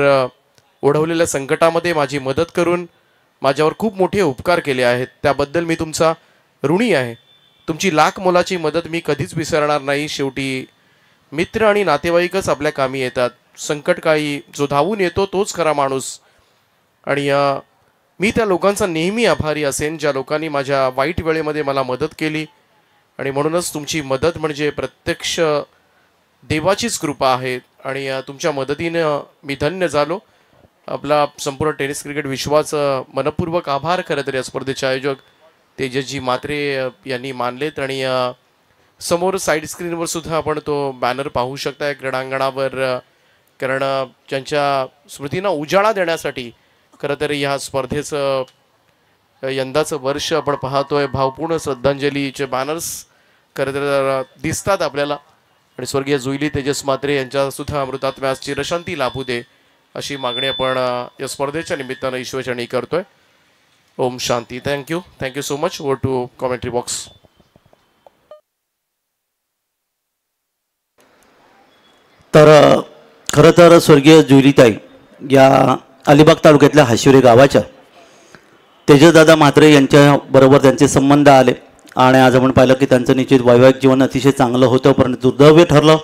[SPEAKER 2] ओढवलेल्या संकटामध्ये माझी मदत करून माझ्यावर खूप मोठे उपकार केले आहेत, त्याबद्दल मी तुमचा ऋणी आहे। तुमची लाख मोलाची मदत मी कधीच विसरणार नाही। शेवटी मित्र आणि नातेवाईकच आपल्या कामी येतात, संकटकाळी जो धावून येतो तोच खरा माणूस। आणि मी त्या लोकांचा नेहमी आभारी असेन ज्या लोकांनी माझ्या वाईट वेळेमध्ये मला मदत केली, आणि म्हणूनच तुमची मदत म्हणजे प्रत्यक्ष देवाचीच कृपा आहे आणि तुमच्या मदतीने मी धन्य झालो। आपला संपूर्ण टेनिस क्रिकेट विश्वाचं मनपूर्वक आभार खरं तर या स्पर्धेचे आयोजक तेजसजी म्हात्रे यांनी मानलेत। आणि समोर साईड स्क्रीनवर सुद्धा आपण तो बॅनर पाहू शकता। क्रीडांगणावर कारण त्यांच्या स्मृतींना उजाळा देण्यासाठी खरं तर ह्या स्पर्धेचं यंदाचं वर्ष आपण पाहतोय. भावपूर्ण श्रद्धांजलीचे बॅनर्स खरं तर दिसतात आपल्याला. आणि स्वर्गीय जुईली तेजस म्हात्रे यांच्या सुद्धा अमृतात्म्यास चिरशांती लाभू दे अशी मागणी आपण या स्पर्धेच्या निमित्तानं ईश्वरचरणी करतोय. ओम शांती. Thank you so much. Over to commentary box.
[SPEAKER 3] तर खरं तर स्वर्गीय जुईलीताई या अलिबाग तालुक्यातल्या हाशिवरे गावाच्या तेजसदादा म्हात्रे यांच्याबरोबर त्यांचे संबंध आले आणि आज आपण पाहिलं की त्यांचं निश्चित वैवाहिक जीवन अतिशय चांगलं होतं, परंतु दुर्दैवी ठरलं.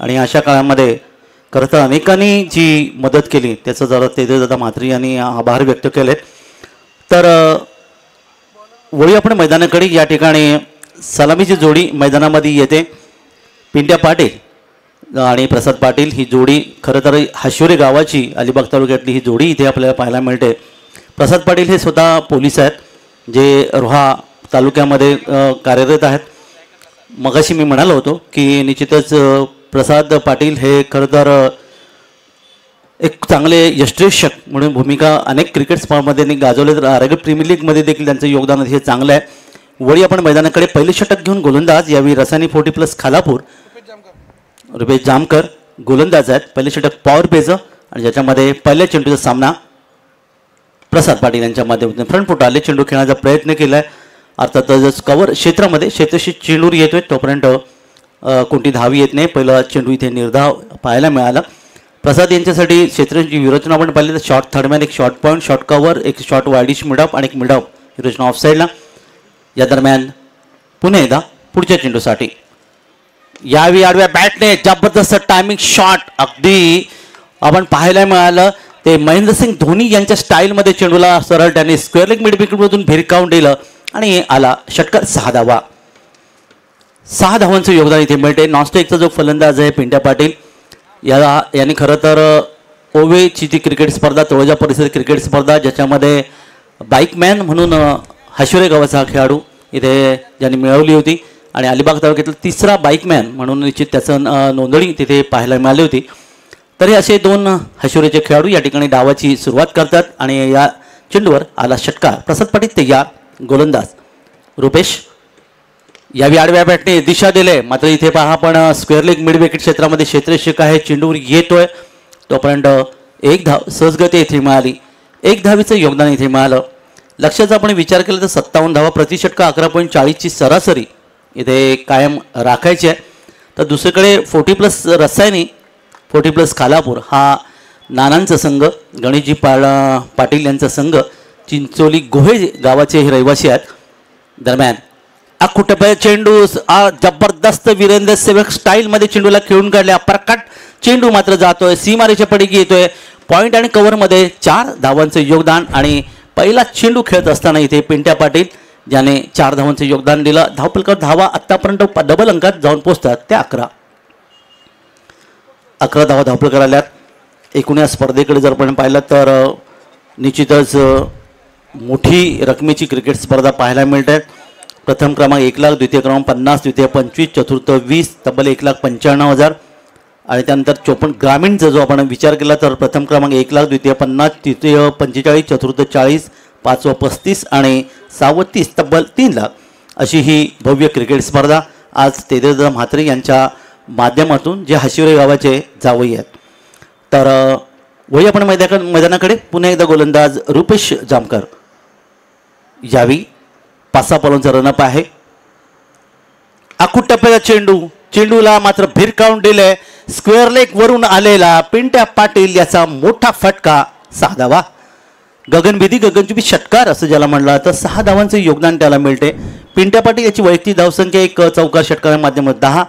[SPEAKER 3] आणि अशा काळामध्ये खरं तर अनेकांनी जी मदत केली त्याचं जरा तेजसदादा म्हात्रे यांनी आभार व्यक्त केले. तर वळी आपण मैदानाकडे. या ठिकाणी सलामीची जोडी मैदानामध्ये येते. पिंट्या पाटील आणि प्रसाद पाटील ही जोडी खरं तर हाशिवरे गावाची अलिबाग तालुक्यातली ही जोडी इथे आपल्याला पाहायला मिळते. प्रसाद पाटील हे स्वतः पोलीस आहेत जे रोहा तालुक्यामध्ये कार्यरत आहेत. मगाशी मी म्हणालो होतो की निश्चितच प्रसाद पाटील हे खरं तर एक चांगले यष्टिरक्षक म्हणून भूमिका अनेक क्रिकेट स्पर्धेमध्ये गाजवले. तर आरोग्य प्रीमियर लीगमध्ये देखील त्यांचं योगदान हे चांगलं आहे. वळी आपण मैदानाकडे पहिले षटक घेऊन गोलंदाज यावेळी रसायनी 40+ खालापूर रुपेश जामकर गोलंदाज आहेत. पहिले षटक पॉवर पेचं आणि ज्याच्यामध्ये पहिल्या चेंडूचा सामना प्रसाद पाटील यांच्या माध्यमातून फ्रंट फुट आले चेंडू खेळण्याचा प्रयत्न केला आहे. अर्थातच कव्हर क्षेत्रामध्ये क्षेत्रशी चेंडूर येतोय तोपर्यंत कोणती धावी येत नाही. पहिला चेंडू इथे निर्धाव पाहायला मिळाला. प्रसाद यांच्यासाठी क्षेत्राची विरचना आपण पाहिली तर शॉर्ट थर्डमॅन, एक शॉर्ट पॉईंट, शॉर्ट कव्हर, एक शॉर्ट वायडिश मिडअप आणि एक मिडअप विरचना ऑफसाईडला. या दरम्यान पुन्हा एकदा पुढच्या चेंडूसाठी यावेळी आडव्या बॅटने जबरदस्त टायमिंग शॉट अगदी आपण पाहायला मिळालं. ते महेंद्रसिंग धोनी यांच्या स्टाईलमध्ये चेंडूला सरळ त्याने स्क्वेअर लेग मिडविकेटमधून भिरकावून दिलं आणि आला षटकार. 6 धावा. 6 धावांचं योगदान इथे मिळते. नॉनस्ट्राईकचा जो फलंदाज आहे पिंट्या पाटील यांनी खरं तर ओवेची ती क्रिकेट स्पर्धा, तळोजा परिसर क्रिकेट स्पर्धा ज्याच्यामध्ये बाईकमॅन म्हणून हाशिवरे गावाचा हा खेळाडू इथे ज्यांनी मिळवली होती आणि अलिबाग तालुक्यातला तिसरा बाईकमॅन म्हणून निश्चित त्याचं नोंदणी तिथे पाहायला मिळाली होती. तरी असे 2 हाशिवरेचे खेळाडू या ठिकाणी डावाची सुरुवात करतात आणि या चेंडूवर आला षटकार. प्रसाद पाटील तयार. गोलंदाज रुपेश यावेळी आडव्या बॅटने दिशा दिले. मात्र इथे पहा आपण स्क्वेअर लेग मिड विकेट क्षेत्रामध्ये क्षेत्ररक्षक आहे. चेंडूवर येतोय तोपर्यंत एक धाव सहजगती इथे मिळाली. 1 धावीचं योगदान इथे मिळालं. लक्षाचा आपण विचार केला तर 57 धावा प्रति षटका 11.40ची सरासरी इथे कायम राखायची आहे. तर दुसरीकडे 40+ रसायनी 40+ खालापूर हा नानांचा संघ, गणेशजी पाटील यांचा संघ चिंचोली गोहे गावाचे हे रहिवासी आहेत. दरम्यान अकुटपय चेंडू जबरदस्त वीरेंद्र सेवक स्टाईलमध्ये चेंडूला खेळून काढले. अप्रकट चेंडू मात्र जातोय सीमारेच्या पडीकी येतोय. पॉईंट आणि कव्हरमध्ये 4 धावांचं योगदान आणि पहिला चेंडू खेळत असताना इथे पिंट्या पाटील ज्याने 4 धावांचं योगदान दिलं. धावफलकावर धावा आतापर्यंत डबल अंकात जाऊन पोहोचतात त्या 11 धावा धावफलकावर आल्यात. एकूण या स्पर्धेकडे जर आपण पाहिलं तर निश्चितच मोठी रकमेची क्रिकेट स्पर्धा पाहायला मिळते. प्रथम क्रमांक 1 लाख, द्वितीय क्रमांक 50, द्वितीय 25, चतुर्थ 20, तब्बल 1,95,000 आणि त्यानंतर 54 ग्रामीणचा जो आपण विचार केला तर प्रथम क्रमांक 1 लाख, द्वितीय 50, तृतीय 45, चतुर्थ 40, पाचवं 35 आणि 6वं 30, तब्बल 3 लाख अशी ही भव्य क्रिकेट स्पर्धा आज तेजसदादा म्हात्रे यांच्या माध्यमातून जे हाशिवरे गावाचे जावई आहेत. तर वही आपण मैदानाकडे. पुन्हा एकदा गोलंदाज रुपेश जामकर. यावेळी 5-6 पॉलांचा रनअप आहे. आखूट टप्प्याचा चेंडूला मात्र भिरकावून दिले. स्क्वेअर लेग वरून आलेला पिंट्या पाटील याचा मोठा फटका. 6 धावा. गगनचुंबी षटकार असं ज्याला म्हणलं तर 6 धावांचं योगदान त्याला मिळते. पिंट्या पाटील याची वैयक्तिक धावसंख्या एक चौकार षटकाच्या माध्यमातून 10.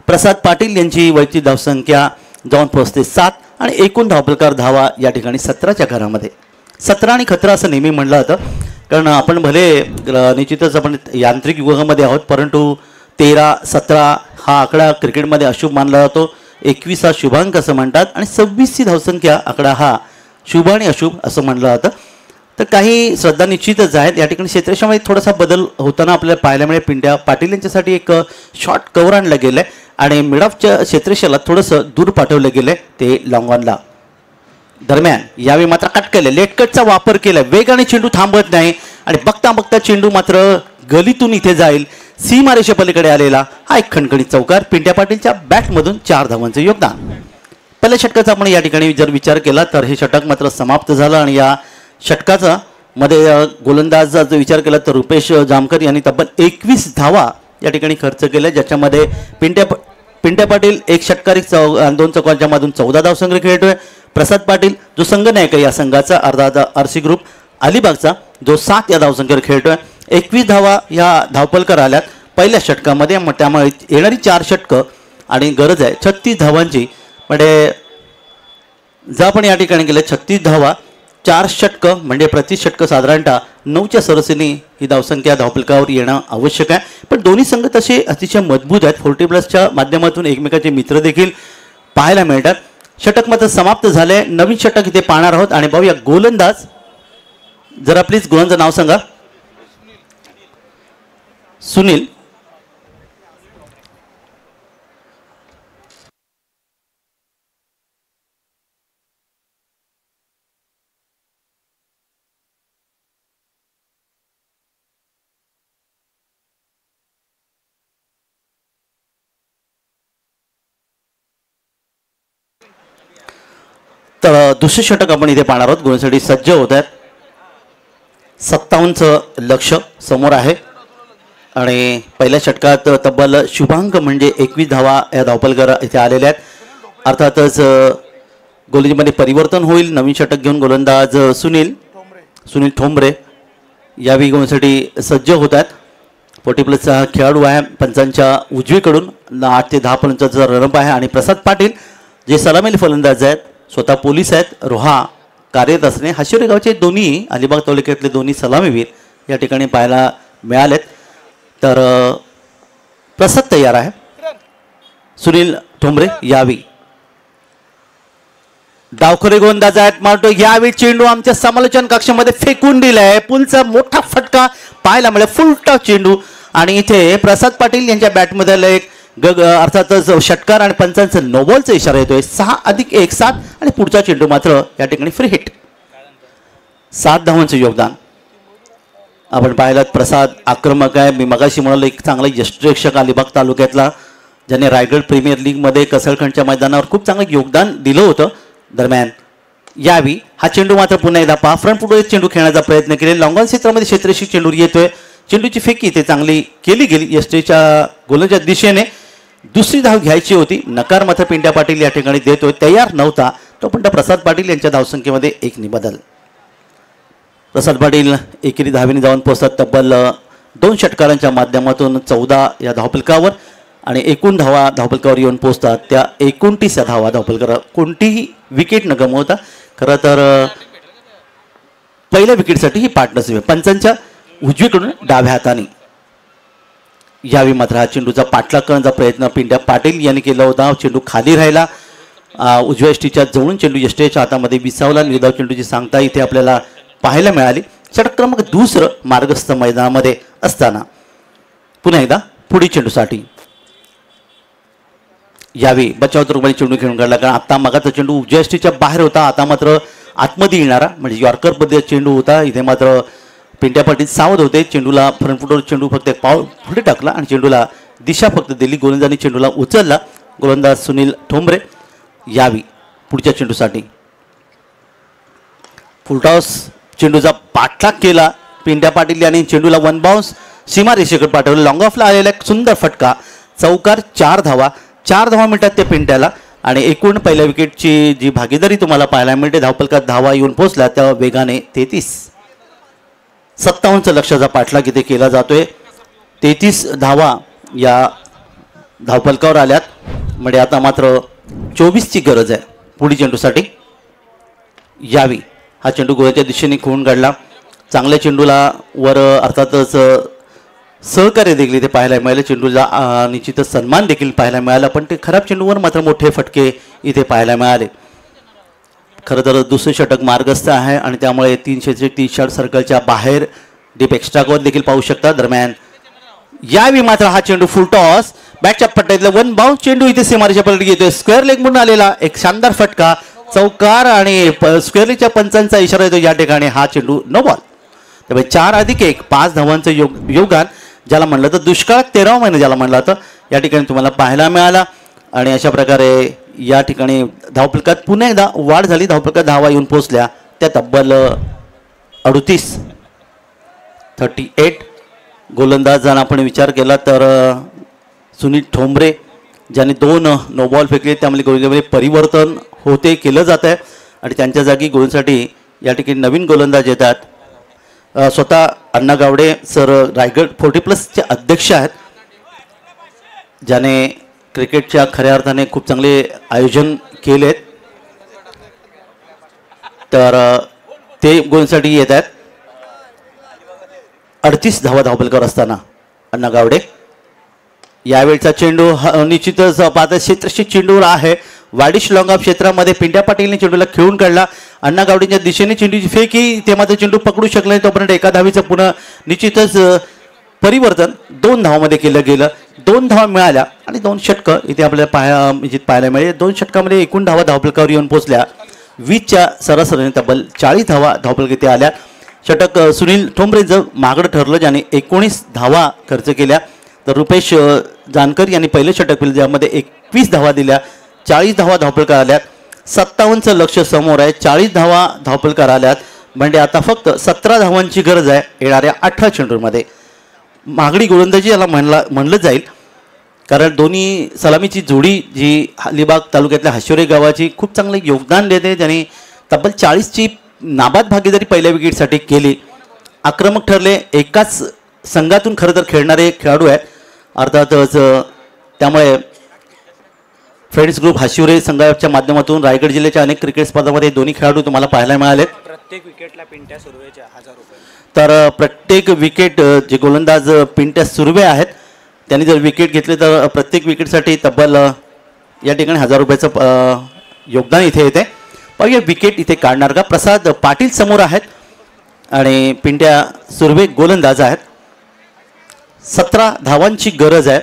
[SPEAKER 3] प्रसाद पाटील यांची वैयक्तिक धावसंख्या जाऊन पोहोचते 7 आणि एकूण धावफलकार धावा या ठिकाणी 17च्या घरामध्ये. 17 आणि खतरा असं नेहमी म्हणलं जातं कारण आपण भले निश्चितच आपण यांत्रिक युगामध्ये आहोत परंतु 13-17 हा आकडा क्रिकेटमध्ये अशुभ मानला जातो. 21 हा शुभांक असं म्हणतात आणि 26ची धावसंख्या आकडा हा शुभ आणि अशुभ असं म्हणलं जातं. तर काही श्रद्धा निश्चितच आहेत. या ठिकाणी क्षेत्रक्षेत्रामध्ये थोडासा बदल होताना आपल्याला पाहायला मिळेल. पिंट्या पाटील यांच्यासाठी एक शॉर्ट कव्हर आणलं गेलं आहे आणि मिडऑफच्या क्षेत्रक्षेत्राला थोडंसं दूर पाठवलं गेलं ते लॉंग ऑनला. दरम्यान यावेळी मात्र कट केले, लेट कटचा वापर केला, वेगाने चेंडू थांबत नाही आणि बघता बघता चेंडू मात्र गलीतून इथे जाईल. सीमारेषे पलीकडे आलेला हा एक खणखणीत चौकार. पिंट्या पाटीलच्या बॅटमधून 4 धावांचं योगदान. पहिल्या षटकाचा आपण या ठिकाणी जर विचार केला तर हे षटक मात्र समाप्त झालं आणि या षटकाचा मध्ये गोलंदाज जर विचार केला तर रुपेश जामकर यांनी तब्बल 21 धावा या ठिकाणी खर्च केल्या, ज्याच्यामध्ये पिंट्या पाटील एक षटकार 2 चौकांच्या मधून 14 धावसंग्रह खेळतोय. प्रसाद पाटील जो संघनायक आहे या संघाचा अर्धा आरसी ग्रुप अलिबागचा, जो 7 या धावसंख्येवर खेळतोय. 21 धावा या धावपलकर आल्यात पहिल्या षटकामध्ये. त्यामुळे येणारी 4 षटकं आणि गरज आहे 36 धावांची. म्हणजे जर आपण या ठिकाणी गेले 36 धावा 4 षटकं म्हणजे प्रति षटक साधारणतः 9च्या सरासरीने ही धावसंख्या धावपलकावर येणं आवश्यक आहे. पण दोन्ही संघ तसे अतिशय मजबूत आहेत. 40+ माध्यमातून एकमेकाचे मित्र देखील पाहायला मिळतात. षटक मात्र समाप्त झाले. नवीन षटक इथे पाहणार आहोत आणि पाहूया गोलंदाज. जरा प्लीज गोलंदाज नाव सांगा. सुनील. तर दुसरे षटक आपण इथे पाहणार आहोत. गोलसाठी सज्ज होत आहेत. 57चं लक्ष समोर आहे आणि पहिल्या षटकात तब्बल शुभांक म्हणजे 21 धावा या धावपलकर इथे आलेल्या आहेत. अर्थातच गोलंदाजीमध्ये परिवर्तन होईल. नवीन षटक घेऊन गोलंदाज सुनील ठोंबरे यावेळी गोलसाठी सज्ज होत आहेत. 40+ खेळाडू आहे. पंचांच्या उजवीकडून 8 ते 10 पर्यंतचा रनअप आहे आणि प्रसाद पाटील जे सलामीचे फलंदाज आहेत, स्वतः पोलीस आहेत, रोहा कार्यरत असणे. हाशिवरे गावचे दोन्ही अलिबाग तालुक्यातले दोन्ही सलामीवीर या ठिकाणी पाहायला मिळालेत. तर प्रसाद तयार आहे. सुनील ठोंबरे यावी डावखोरे गोलंदाज आहेत. मारतो यावेळी चेंडू आमच्या समालोचन कक्षामध्ये फेकून दिलाय. पुलचा मोठा फटका पाहायला मिळेल. फुल टॉस चेंडू आणि इथे प्रसाद पाटील यांच्या बॅटमध्ये एक अर्थातच षटकार आणि पंचांचं नो बॉलचा इशारा येतोय. 6+1 7 आणि पुढचा चेंडू मात्र या ठिकाणी फ्री हिट. 7 धावांचं योगदान आपण पाहिलात. प्रसाद आक्रमक आहे. मी मगाशी म्हणालो एक चांगला यष्टिरक्षक अलिबाग तालुक्यातला, ज्याने रायगड प्रीमियर लीगमध्ये कसळखंडच्या मैदानावर खूप चांगलं योगदान दिलं होतं. दरम्यान यावी हा चेंडू मात्र पुन्हा एकदा पहा फ्रंट फुटवर चेंडू खेळण्याचा प्रयत्न केले. लॉंग ऑन क्षेत्रामध्ये क्षेत्ररक्षक चेंडू येतोय. चेंडूची फेकी ते चांगली केली गेली यष्टीच्या गोलंच्या दिशेने. दुसरी धाव घ्यायची होती. नकार मात्र पिंट्या पाटील या ठिकाणी देतोय. तयार नव्हता तो पण प्रसाद पाटील यांच्या धावसंख्येमध्ये 1 बदल. प्रसाद पाटील एकेरी धावेने जाऊन पोहोचतात तब्बल 2 षटकारांच्या माध्यमातून 14 या धावपलकावर आणि एकूण धावा धावपलकावर येऊन पोहोचतात त्या 29 या धावा धावपलकावर. कोणतीही विकेट न गमवता खरं तर पहिल्या विकेटसाठी ही पार्टनरशिप पंचांच्या उजवीकडून डाव्या हाताने. यावेळी मात्र हा चेंडूचा पाठलाग करण्याचा प्रयत्न पिंट्या पाटील यांनी केला होता. चेंडू खाली राहिला. उजव्या यष्टीच्या जवळून चेंडू यष्टीच्या हातामध्ये विसावला. निर्धाव चेंडूची सांगता इथे आपल्याला पाहायला मिळाली. षटक क्रमांक 2 मार्गस्थ मैदानामध्ये असताना पुन्हा एकदा पुढील चेंडूसाठी यावेळी बचाव रुग्णाने चेंडू खेळून काढला. कारण आता मगाचा चेंडू उजव्या यष्टीच्या बाहेर होता. आता मात्र आतमध्ये येणारा म्हणजे यॉर्कर पद्धतीचा चेंडू होता. इथे मात्र पिंट्या पाटील सावध होते. चेंडूला फ्रंट फुटवर चेंडू फक्त एक पाऊल पुढे टाकला आणि चेंडूला दिशा फक्त दिली. गोलंदाजांनी चेंडूला उचलला. गोलंदाज सुनील ठोंबरे यावी पुढच्या चेंडूसाठी फुलटॉस चेंडूचा पाठलाग केला. पिंट्या पाटील यांनी चेंडूला 1 बाउन्स सीमारेषेकडे पाठवलं. लॉंग ऑफला आलेला एक सुंदर फटका. चौकार. 4 धावा मिळतात त्या पिंट्याला आणि एकूण पहिल्या विकेटची जी भागीदारी तुम्हाला पाहायला मिळते धावपलकात धावा येऊन पोहोचल्या त्या वेगाने 33. 57चं लक्षाचा पाठलाग इथे केला जातोय. 33 धावा या धावपलकावर आल्यात. म्हणजे आता मात्र 24ची गरज आहे पुढील चेंडूसाठी. यावी हा चेंडू गोव्याच्या दिशेने खेळून काढला. चांगल्या चेंडूला वर अर्थातच सहकार्य देखील इथे पाहायला मिळाले. चेंडूला निश्चितच सन्मान देखील पाहायला मिळाला. पण ते खराब चेंडूवर मात्र मोठे फटके इथे पाहायला मिळाले. खरं तर दुसरे षटक मार्गस्थ आहे आणि त्यामुळे 330 शॉट सर्कलच्या बाहेर डीप एक्स्ट्रा कव्हर देखील पाहू शकता. दरम्यान यावेळी मात्र हा चेंडू फुल टॉस बॅटच्या पट्ट्यातलं वन बाउन्स चेंडू इथे सीमारेच्या पलीकडे येतोय. स्क्वेअर लेग म्हणून आलेला एक शानदार फटका, चौकार आणि स्क्वेअर लेगच्या पंचांचा इशारा येतो या ठिकाणी. हा चेंडू नो बॉल. त्यामुळे 4+1 5 धावांचं योगदान ज्याला म्हणलं तर दुष्काळ 13 महिने ज्याला म्हणलं तर या ठिकाणी तुम्हाला पाहायला मिळाला. आणि अशा प्रकारे या ठिकाणी धावफलकात पुन्हा एकदा वाढ झाली. धावफलकात धावा येऊन पोहोचल्या त्या तब्बल 38. गोलंदाज जर आपण विचार केला तर सुनील ठोंबरे ज्यांनी 2 नो बॉल फेकले, त्यामुळे गोलंदाजीमध्ये परिवर्तन होते केलं जात आहे. आणि त्यांच्या जागी गोलसाठी या ठिकाणी नवीन गोलंदाज येतात. स्वतः अण्णा गावडे सर रायगड 40+ अध्यक्ष आहेत, ज्याने क्रिकेटच्या खऱ्या अर्थाने खूप चांगले आयोजन केलेत. तर ते गोलसाठी येत आहेत. 38 धावा धावफलकावर असताना अण्णा गावडे. यावेळचा चेंडू निश्चितच पाहता क्षेत्रशी चेंडूवर आहे. वाडिश लॉंग ऑफ क्षेत्रामध्ये पिंट्या पाटीलने चेंडूला खेळून काढला. अण्णा गावडेच्या दिशेने चेंडूची फेकी, ते मात्र चेंडू पकडू शकला नाही. तोपर्यंत एका धावीचं पुन्हा निश्चितच परिवर्तन 2 धावामध्ये केलं गेलं. 2 धावा मिळाल्या आणि 2 षटकं इथे आपल्याला पाहायला मिळेल. 2 षटकामध्ये एकूण धावा धावफलकावर येऊन पोहोचल्या 20च्या सरासरीने तब्बल 40 धावा धावफलक इथे आल्या. षटक सुनील ठोंबरेंचं महागडं ठरलं, ज्याने 19 धावा खर्च केल्या. तर रुपेश जानकर यांनी पहिलं षटक केलं, ज्यामध्ये 21 धावा दिल्या. 40 धावा धावफलकार आल्यात. 57चं लक्ष समोर आहे. 40 धावा धावफलकार आल्यात म्हणजे आता फक्त 17 धावांची गरज आहे येणाऱ्या 18 चेंडूमध्ये. महागडी गोलंदाजी याला म्हणलं जाईल, कारण दोन्ही सलामीची जोडी जी अलिबाग तालुक्यातल्या हाशिवरे गावाची खूप चांगलं योगदान देते, ज्यांनी तब्बल 40ची नाबाद भागीदारी पहिल्या विकेटसाठी केली. आक्रमक ठरले. एकाच संघातून खरं तर खेळणारे खेळाडू आहेत अर्थातच. त्यामुळे फ्रेंड्स ग्रुप हाशिवरे संघाच्या माध्यमातून रायगड जिल्ह्याच्या अनेक क्रिकेट स्पर्धांमध्ये दोन्ही खेळाडू तुम्हाला पाहायला मिळाले.
[SPEAKER 4] प्रत्येक विकेटला पिंट्या सुर्वेचे 1000 रुपये.
[SPEAKER 3] तर प्रत्येक विकेट जे गोलंदाज पिंट्या सुर्वे आहेत त्यांनी जर विकेट घेतले तर प्रत्येक विकेटसाठी तब्बल या ठिकाणी 1000 रुपयाचं योगदान इथे येते. बघा विकेट इथे काढणार का प्रसाद पाटील समोर आहेत आणि पिंट्या सुर्वे गोलंदाज आहेत. 17 धावांची गरज आहे.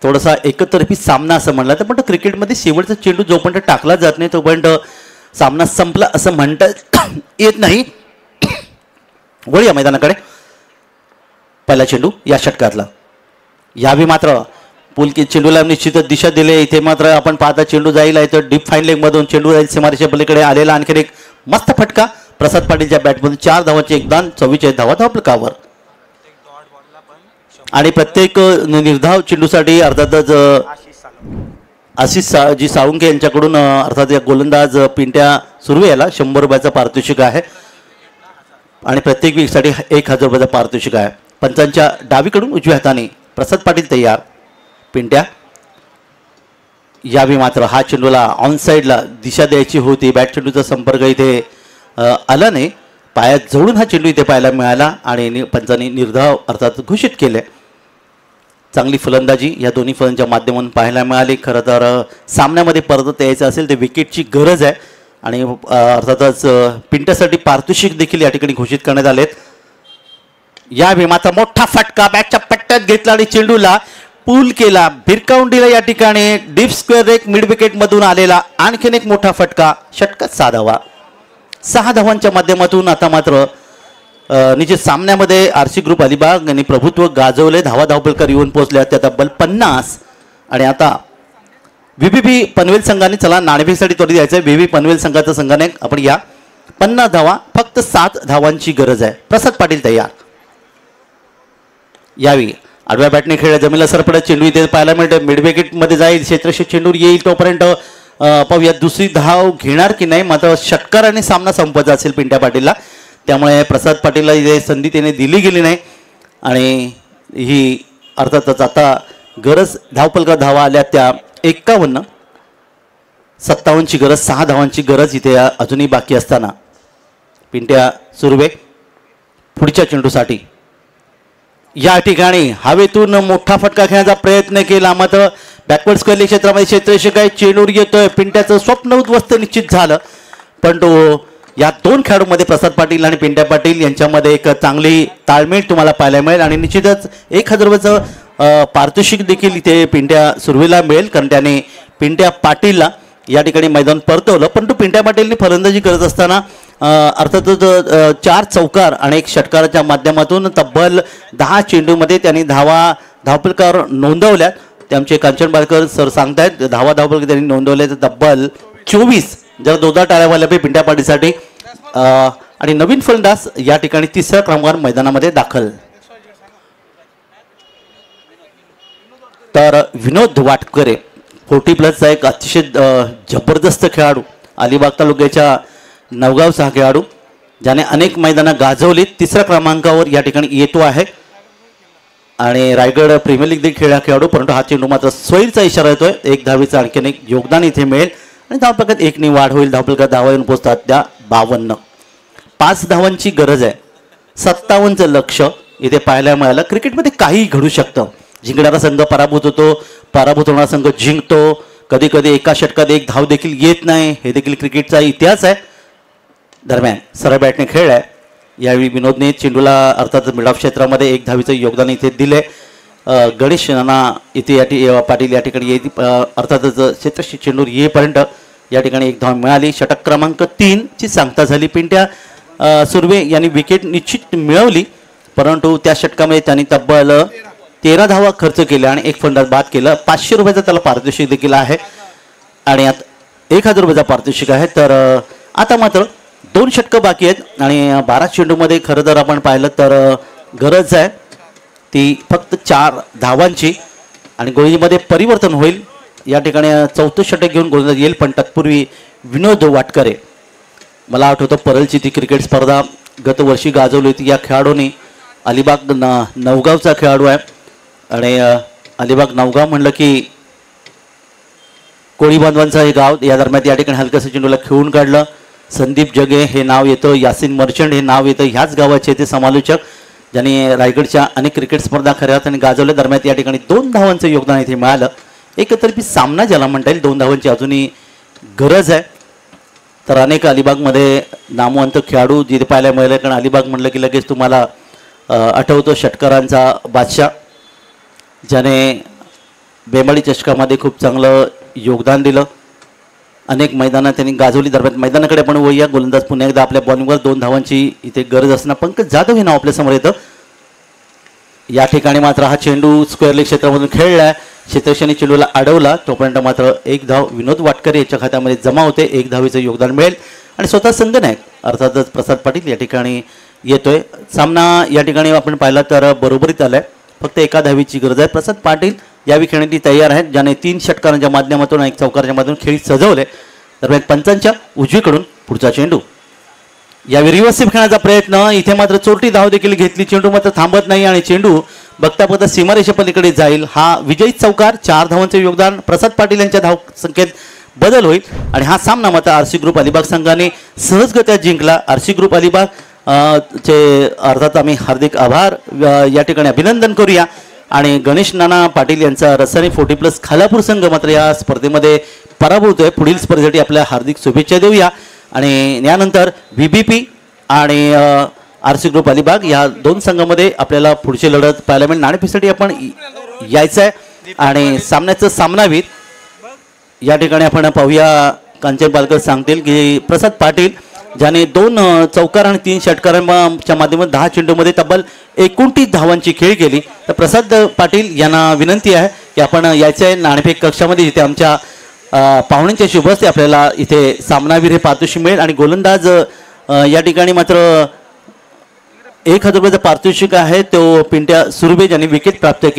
[SPEAKER 3] थोडासा एकतर्फी सामना असं म्हणला तर, पण क्रिकेटमध्ये शेवटचा चेंडू जोपर्यंत टाकला जात नाही तोपर्यंत सामना संपला असं म्हणता येत नाही. वळूया मैदानाकडे. पहिला चेंडू या षटकातला. यावी मात्र पुलकी चेंडूला निश्चितच दिशा दिली. इथे मात्र आपण पाहता चेंडू जाईल आहे तर डीप फाईन लेगमधून चेंडू जाईल सीमारेच्या पलीकडे आलेला. आणखीन एक मस्त फटका प्रसाद पाटीलच्या बॅटमधून. 4 धावांचे योगदान. 44 धावा धावफलकावर. आणि प्रत्येक निर्धाव चेंडूसाठी अर्थातच आशिष जी साळुंके यांच्याकडून अर्थात या गोलंदाज पिंट्या सुर्वे याला 100 रुपयाचा पारितोषिक आहे आणि प्रत्येक विकेटसाठी 1000 रुपयाचा पारितोषिक आहे. पंचांच्या डावीकडून उजव्या हाताने प्रसाद पाटील तयार. पिंट्या यावी मात्र हा चेंडूला ऑन साईडला दिशा द्यायची होती. बॅट चेंडूचा संपर्क इथे आला नाही. पायात जोडून हा चेंडू इथे पाहायला मिळाला आणि पंचांनी निर्धाव अर्थात घोषित केले. चांगली फलंदाजी या दोन्ही फलंदाजांच्या माध्यमातून पाहायला मिळाली. खरं तर सामन्यामध्ये परत यायचं असेल तर विकेटची गरज आहे आणि अर्थातच पिंट्यासाठी पारितोषिक देखील या ठिकाणी घोषित करण्यात आलेत. या मात्र मोठा फटका बॅटच्या पट्ट्यात घेतला आणि चेंडूला पूल केला, भिरकावून दिला. या ठिकाणी डीप स्क्वेअर एक मिड विकेट मधून आलेला आणखीन एक मोठा फटका. षटकात 6 धावा. 6 धावांच्या माध्यमातून आता मात्र निश्चित सामन्यामध्ये आरसी ग्रुप अलिबाग यांनी प्रभुत्व गाजवले. धावा धावफलकार येऊन पोहोचल्या त्या तब्बल 50. आणि आता व्हीबीपी पनवेल संघाने चला नाणेफेकसाठी त्वरित यायचं आहे. व्हीबी पनवेल संघाचा संघाने आपण या 50 धावा फक्त 7 धावांची गरज आहे. प्रसाद पाटील तयार. यावी आडव्या बॅटने खेळला जमिनीला सरपडत चेंडू इथे पाहायला मिळतं. मिड विकेटमध्ये जाईल. क्षेत्रशी चेंडू येईल तोपर्यंत पाहूया दुसरी धाव घेणार की नाही. मात्र षटकाराने सामना संपवायचा असेल पिंट्या पाटीलला, त्यामुळे प्रसाद पाटीलला इथे संधी त्याने दिली गेली नाही आणि ही अर्थातच आता गरज धावफलकार धावा आल्या त्या 51. 57ची गरज. 6 धावांची गरज इथे अजूनही बाकी असताना पिंट्या सुर्वे पुढच्या चेंडूसाठी या ठिकाणी हवेतून मोठा फटका खेळण्याचा प्रयत्न केला. मात्र बॅकवर्ड स्क्वेअर क्षेत्रामध्ये क्षेत्ररक्षक आहे. चेंडूर येतोय. पिंट्याचं स्वप्न उद्ध्वस्त निश्चित झालं, पण तो या 2 खेळाडूंमध्ये प्रसाद पाटील आणि पिंट्या पाटील यांच्यामध्ये एक चांगली ताळमेळ तुम्हाला पाहायला मिळेल आणि निश्चितच 1000 रुपयाचं पारितोषिक देखील इथे पिंट्या सुर्वेला मिळेल, कारण त्याने पिंट्या पाटीलला या ठिकाणी मैदान परतवलं. परंतु पिंट्या पाटीलने फलंदाजी करत असताना अर्थातच 4 चौकार आणि 1 षटकाराच्या माध्यमातून तब्बल 10 चेंडूमध्ये त्यांनी धावफलकार नोंदवल्यात. ते आमचे कांचन बालकर सर सांगतायत धावफलकार त्यांनी नोंदवले तब्बल 24. जर जोरदार टाळ्या वाजल्या पाहिजे पिंट्या पाटीलसाठी. आणि नवीन फलंदाज या ठिकाणी 3रा क्रमांकावर मैदानामध्ये दाखल. तर विनोद वाटकरे 40+चा एक अतिशय जबरदस्त खेळाडू, अलिबाग तालुक्याच्या नवगावचा हा खेळाडू ज्याने अनेक मैदानं गाजवली. 3ऱ्या क्रमांकावर या ठिकाणी येतो आहे आणि रायगड प्रीमियर लीग देखील खेळला खेळाडू. परंतु हा चेंडू मात्र स्वैरचा इशारा येतोय. 1 धावेचं आणखीन एक योगदान इथे मिळेल आणि धावफलकात 1 वाढ होईल. धावफलकात धावा येऊन पोहोचतात त्या 52. 5 धावांची गरज आहे. 57चं लक्ष इथे पाहायला मिळालं. क्रिकेटमध्ये काहीही घडू शकतं. जिंकणारा संघ पराभूत होतो, पराभूत होणारा संघ जिंकतो. कधी कधी एका षटकात 1 धाव देखील येत नाही. हे देखील क्रिकेटचा इतिहास आहे. दरम्यान सरळ बॅटने खेळलाय. यावेळी विनोदने चेंडूला अर्थात मिड ऑफ क्षेत्रामध्ये 1 धावेचं योगदान इथे दिले. गणेश नाना इथे पाटील या ठिकाणी अर्थातच क्षेत्रशी चेंडूर येईपर्यंत या ठिकाणी 1 धाव मिळाली. षटक क्रमांक 3 ची सांगता झाली. पिंट्या सुर्वे यांनी विकेट निश्चित मिळवली, परंतु त्या षटकामध्ये त्यांनी तब्बल 13 धावा खर्च केल्या आणि 1 फलंदाज बाद केलं. 500 रुपयाचं त्याला पारितोषिक देखील आहे आणि आता 1000 रुपयाचा पारितोषिक आहे. तर आता मात्र 2 षटकं बाकी आहेत आणि 12 चेंडूमध्ये खरं तर आपण पाहिलं तर गरज आहे ती फक्त 4 धावांची आणि गोलंदाजीमध्ये परिवर्तन होईल. या ठिकाणी 4थं षटक घेऊन गोलंदाज येईल, पण तत्पूर्वी विनोद वाटकरे, मला आठवतं परलची ती क्रिकेट स्पर्धा गत वर्षी गाजवली होती. या खेळाडूने अलिबाग नवगावचा खेळाडू आहे आणि अलिबाग नवगाव म्हणलं की कोळी बांधवांचं हे गाव. या दरम्यान या ठिकाणी हलकसं चेंडूला खेळून काढलं. संदीप जगे हे नाव येतं, यासिन मर्चंट हे नाव येतं. ह्याच गावाचे ते समालोचक ज्यांनी रायगडच्या अनेक क्रिकेट स्पर्धा खऱ्या अर्थाने गाजवल्या. दरम्यान या ठिकाणी 2 धावांचं योगदान इथे मिळालं. एकतर्फी सामना ज्याला म्हणता येईल. 2 धावांची अजूनही गरज आहे. तर अनेक अलिबागमध्ये नामवंत खेळाडू जिथे पाहायला मिळाले, कारण अलिबाग म्हणलं की लगेच तुम्हाला आठवतो षटकारांचा बादशाह ज्याने बेमाडी चषकामध्ये खूप चांगलं योगदान दिलं. अनेक मैदानं त्यांनी गाजवली. दरम्यान मैदानाकडे आपण वळूया. गोलंदाज पुन्हा एकदा आपल्या बॉलिंगवर 2 धावांची इथे गरज असणार. पंकज जाधव हे नाव आपल्यासमोर येतं. या ठिकाणी मात्र हा चेंडू स्क्वेअर लेग क्षेत्रामधून खेळला. क्षेत्रक्षणी चेंडूला अडवला. तोपर्यंत मात्र 1 धाव विनोद वाटकरे याच्या खात्यामध्ये जमा होते. 1 धावेचं योगदान मिळेल आणि स्वतः संघनायक अर्थातच प्रसाद पाटील या ठिकाणी येतोय. सामना या ठिकाणी आपण पाहिला तर बरोबरीत आलाय. फक्त 1 धावेची गरज आहे. प्रसाद पाटील यावेळी खेळण्यासाठी तयार आहेत, ज्याने 3 षटकारांच्या माध्यमातून आणि 1 चौकाराच्या माध्यमातून खेळी सजवले. दरम्यान पंचांच्या उजवीकडून पुढचा चेंडू. यावेळी रिव्हर्सिव्ह खेळण्याचा प्रयत्न. इथे मात्र चोरटी धाव देखील घेतली. चेंडू मात्र थांबत नाही आणि चेंडू बघता बघता सीमारेषे पलीकडे जाईल. हा विजयी चौकार. 4 धावांचे योगदान. प्रसाद पाटील यांच्या धाव संख्येत बदल होईल आणि हा सामना मात्र आरसी ग्रुप अलिबाग संघाने सहजगत्या जिंकला. आरसी ग्रुप अलिबाग चे अर्थात आम्ही हार्दिक आभार या ठिकाणी अभिनंदन करूया. आणि गणेश नाना पाटील यांचा रसायनी 40+ खालापूर संघ मात्र या स्पर्धेमध्ये पराभूत आहे. पुढील स्पर्धेसाठी आपल्या हार्दिक शुभेच्छा देऊया. आणि यानंतर VBP आणि आरसी ग्रुप अलिबाग या 2 संघामध्ये आपल्याला पुढची लढत पाहायला मिळेल. नाणेफेकीसाठी आपण यायचं आहे आणि सामन्याचं सामनावीर या ठिकाणी आपण पाहूया. कांचन बालकर सांगतील की प्रसाद पाटील ज्याने 2 चौकार आणि 3 षटकारांच्या माध्यमातून 10 चेंडूमध्ये तब्बल 29 धावांची खेळी केली. तर प्रसाद पाटील यांना विनंती आहे की आपण यायचं आहे नाणेफेक कक्षामध्ये, जिथे आमच्या पाहुण्यांच्या शुभ असते आपल्याला इथे सामनावीर हे पारितोषिक मिळेल. आणि गोलंदाज या ठिकाणी मात्र 1000 रुपयाचं पारितोषिक आहे. तो पिंट्या सुर्वे ज्यांनी विकेट प्राप्त केली.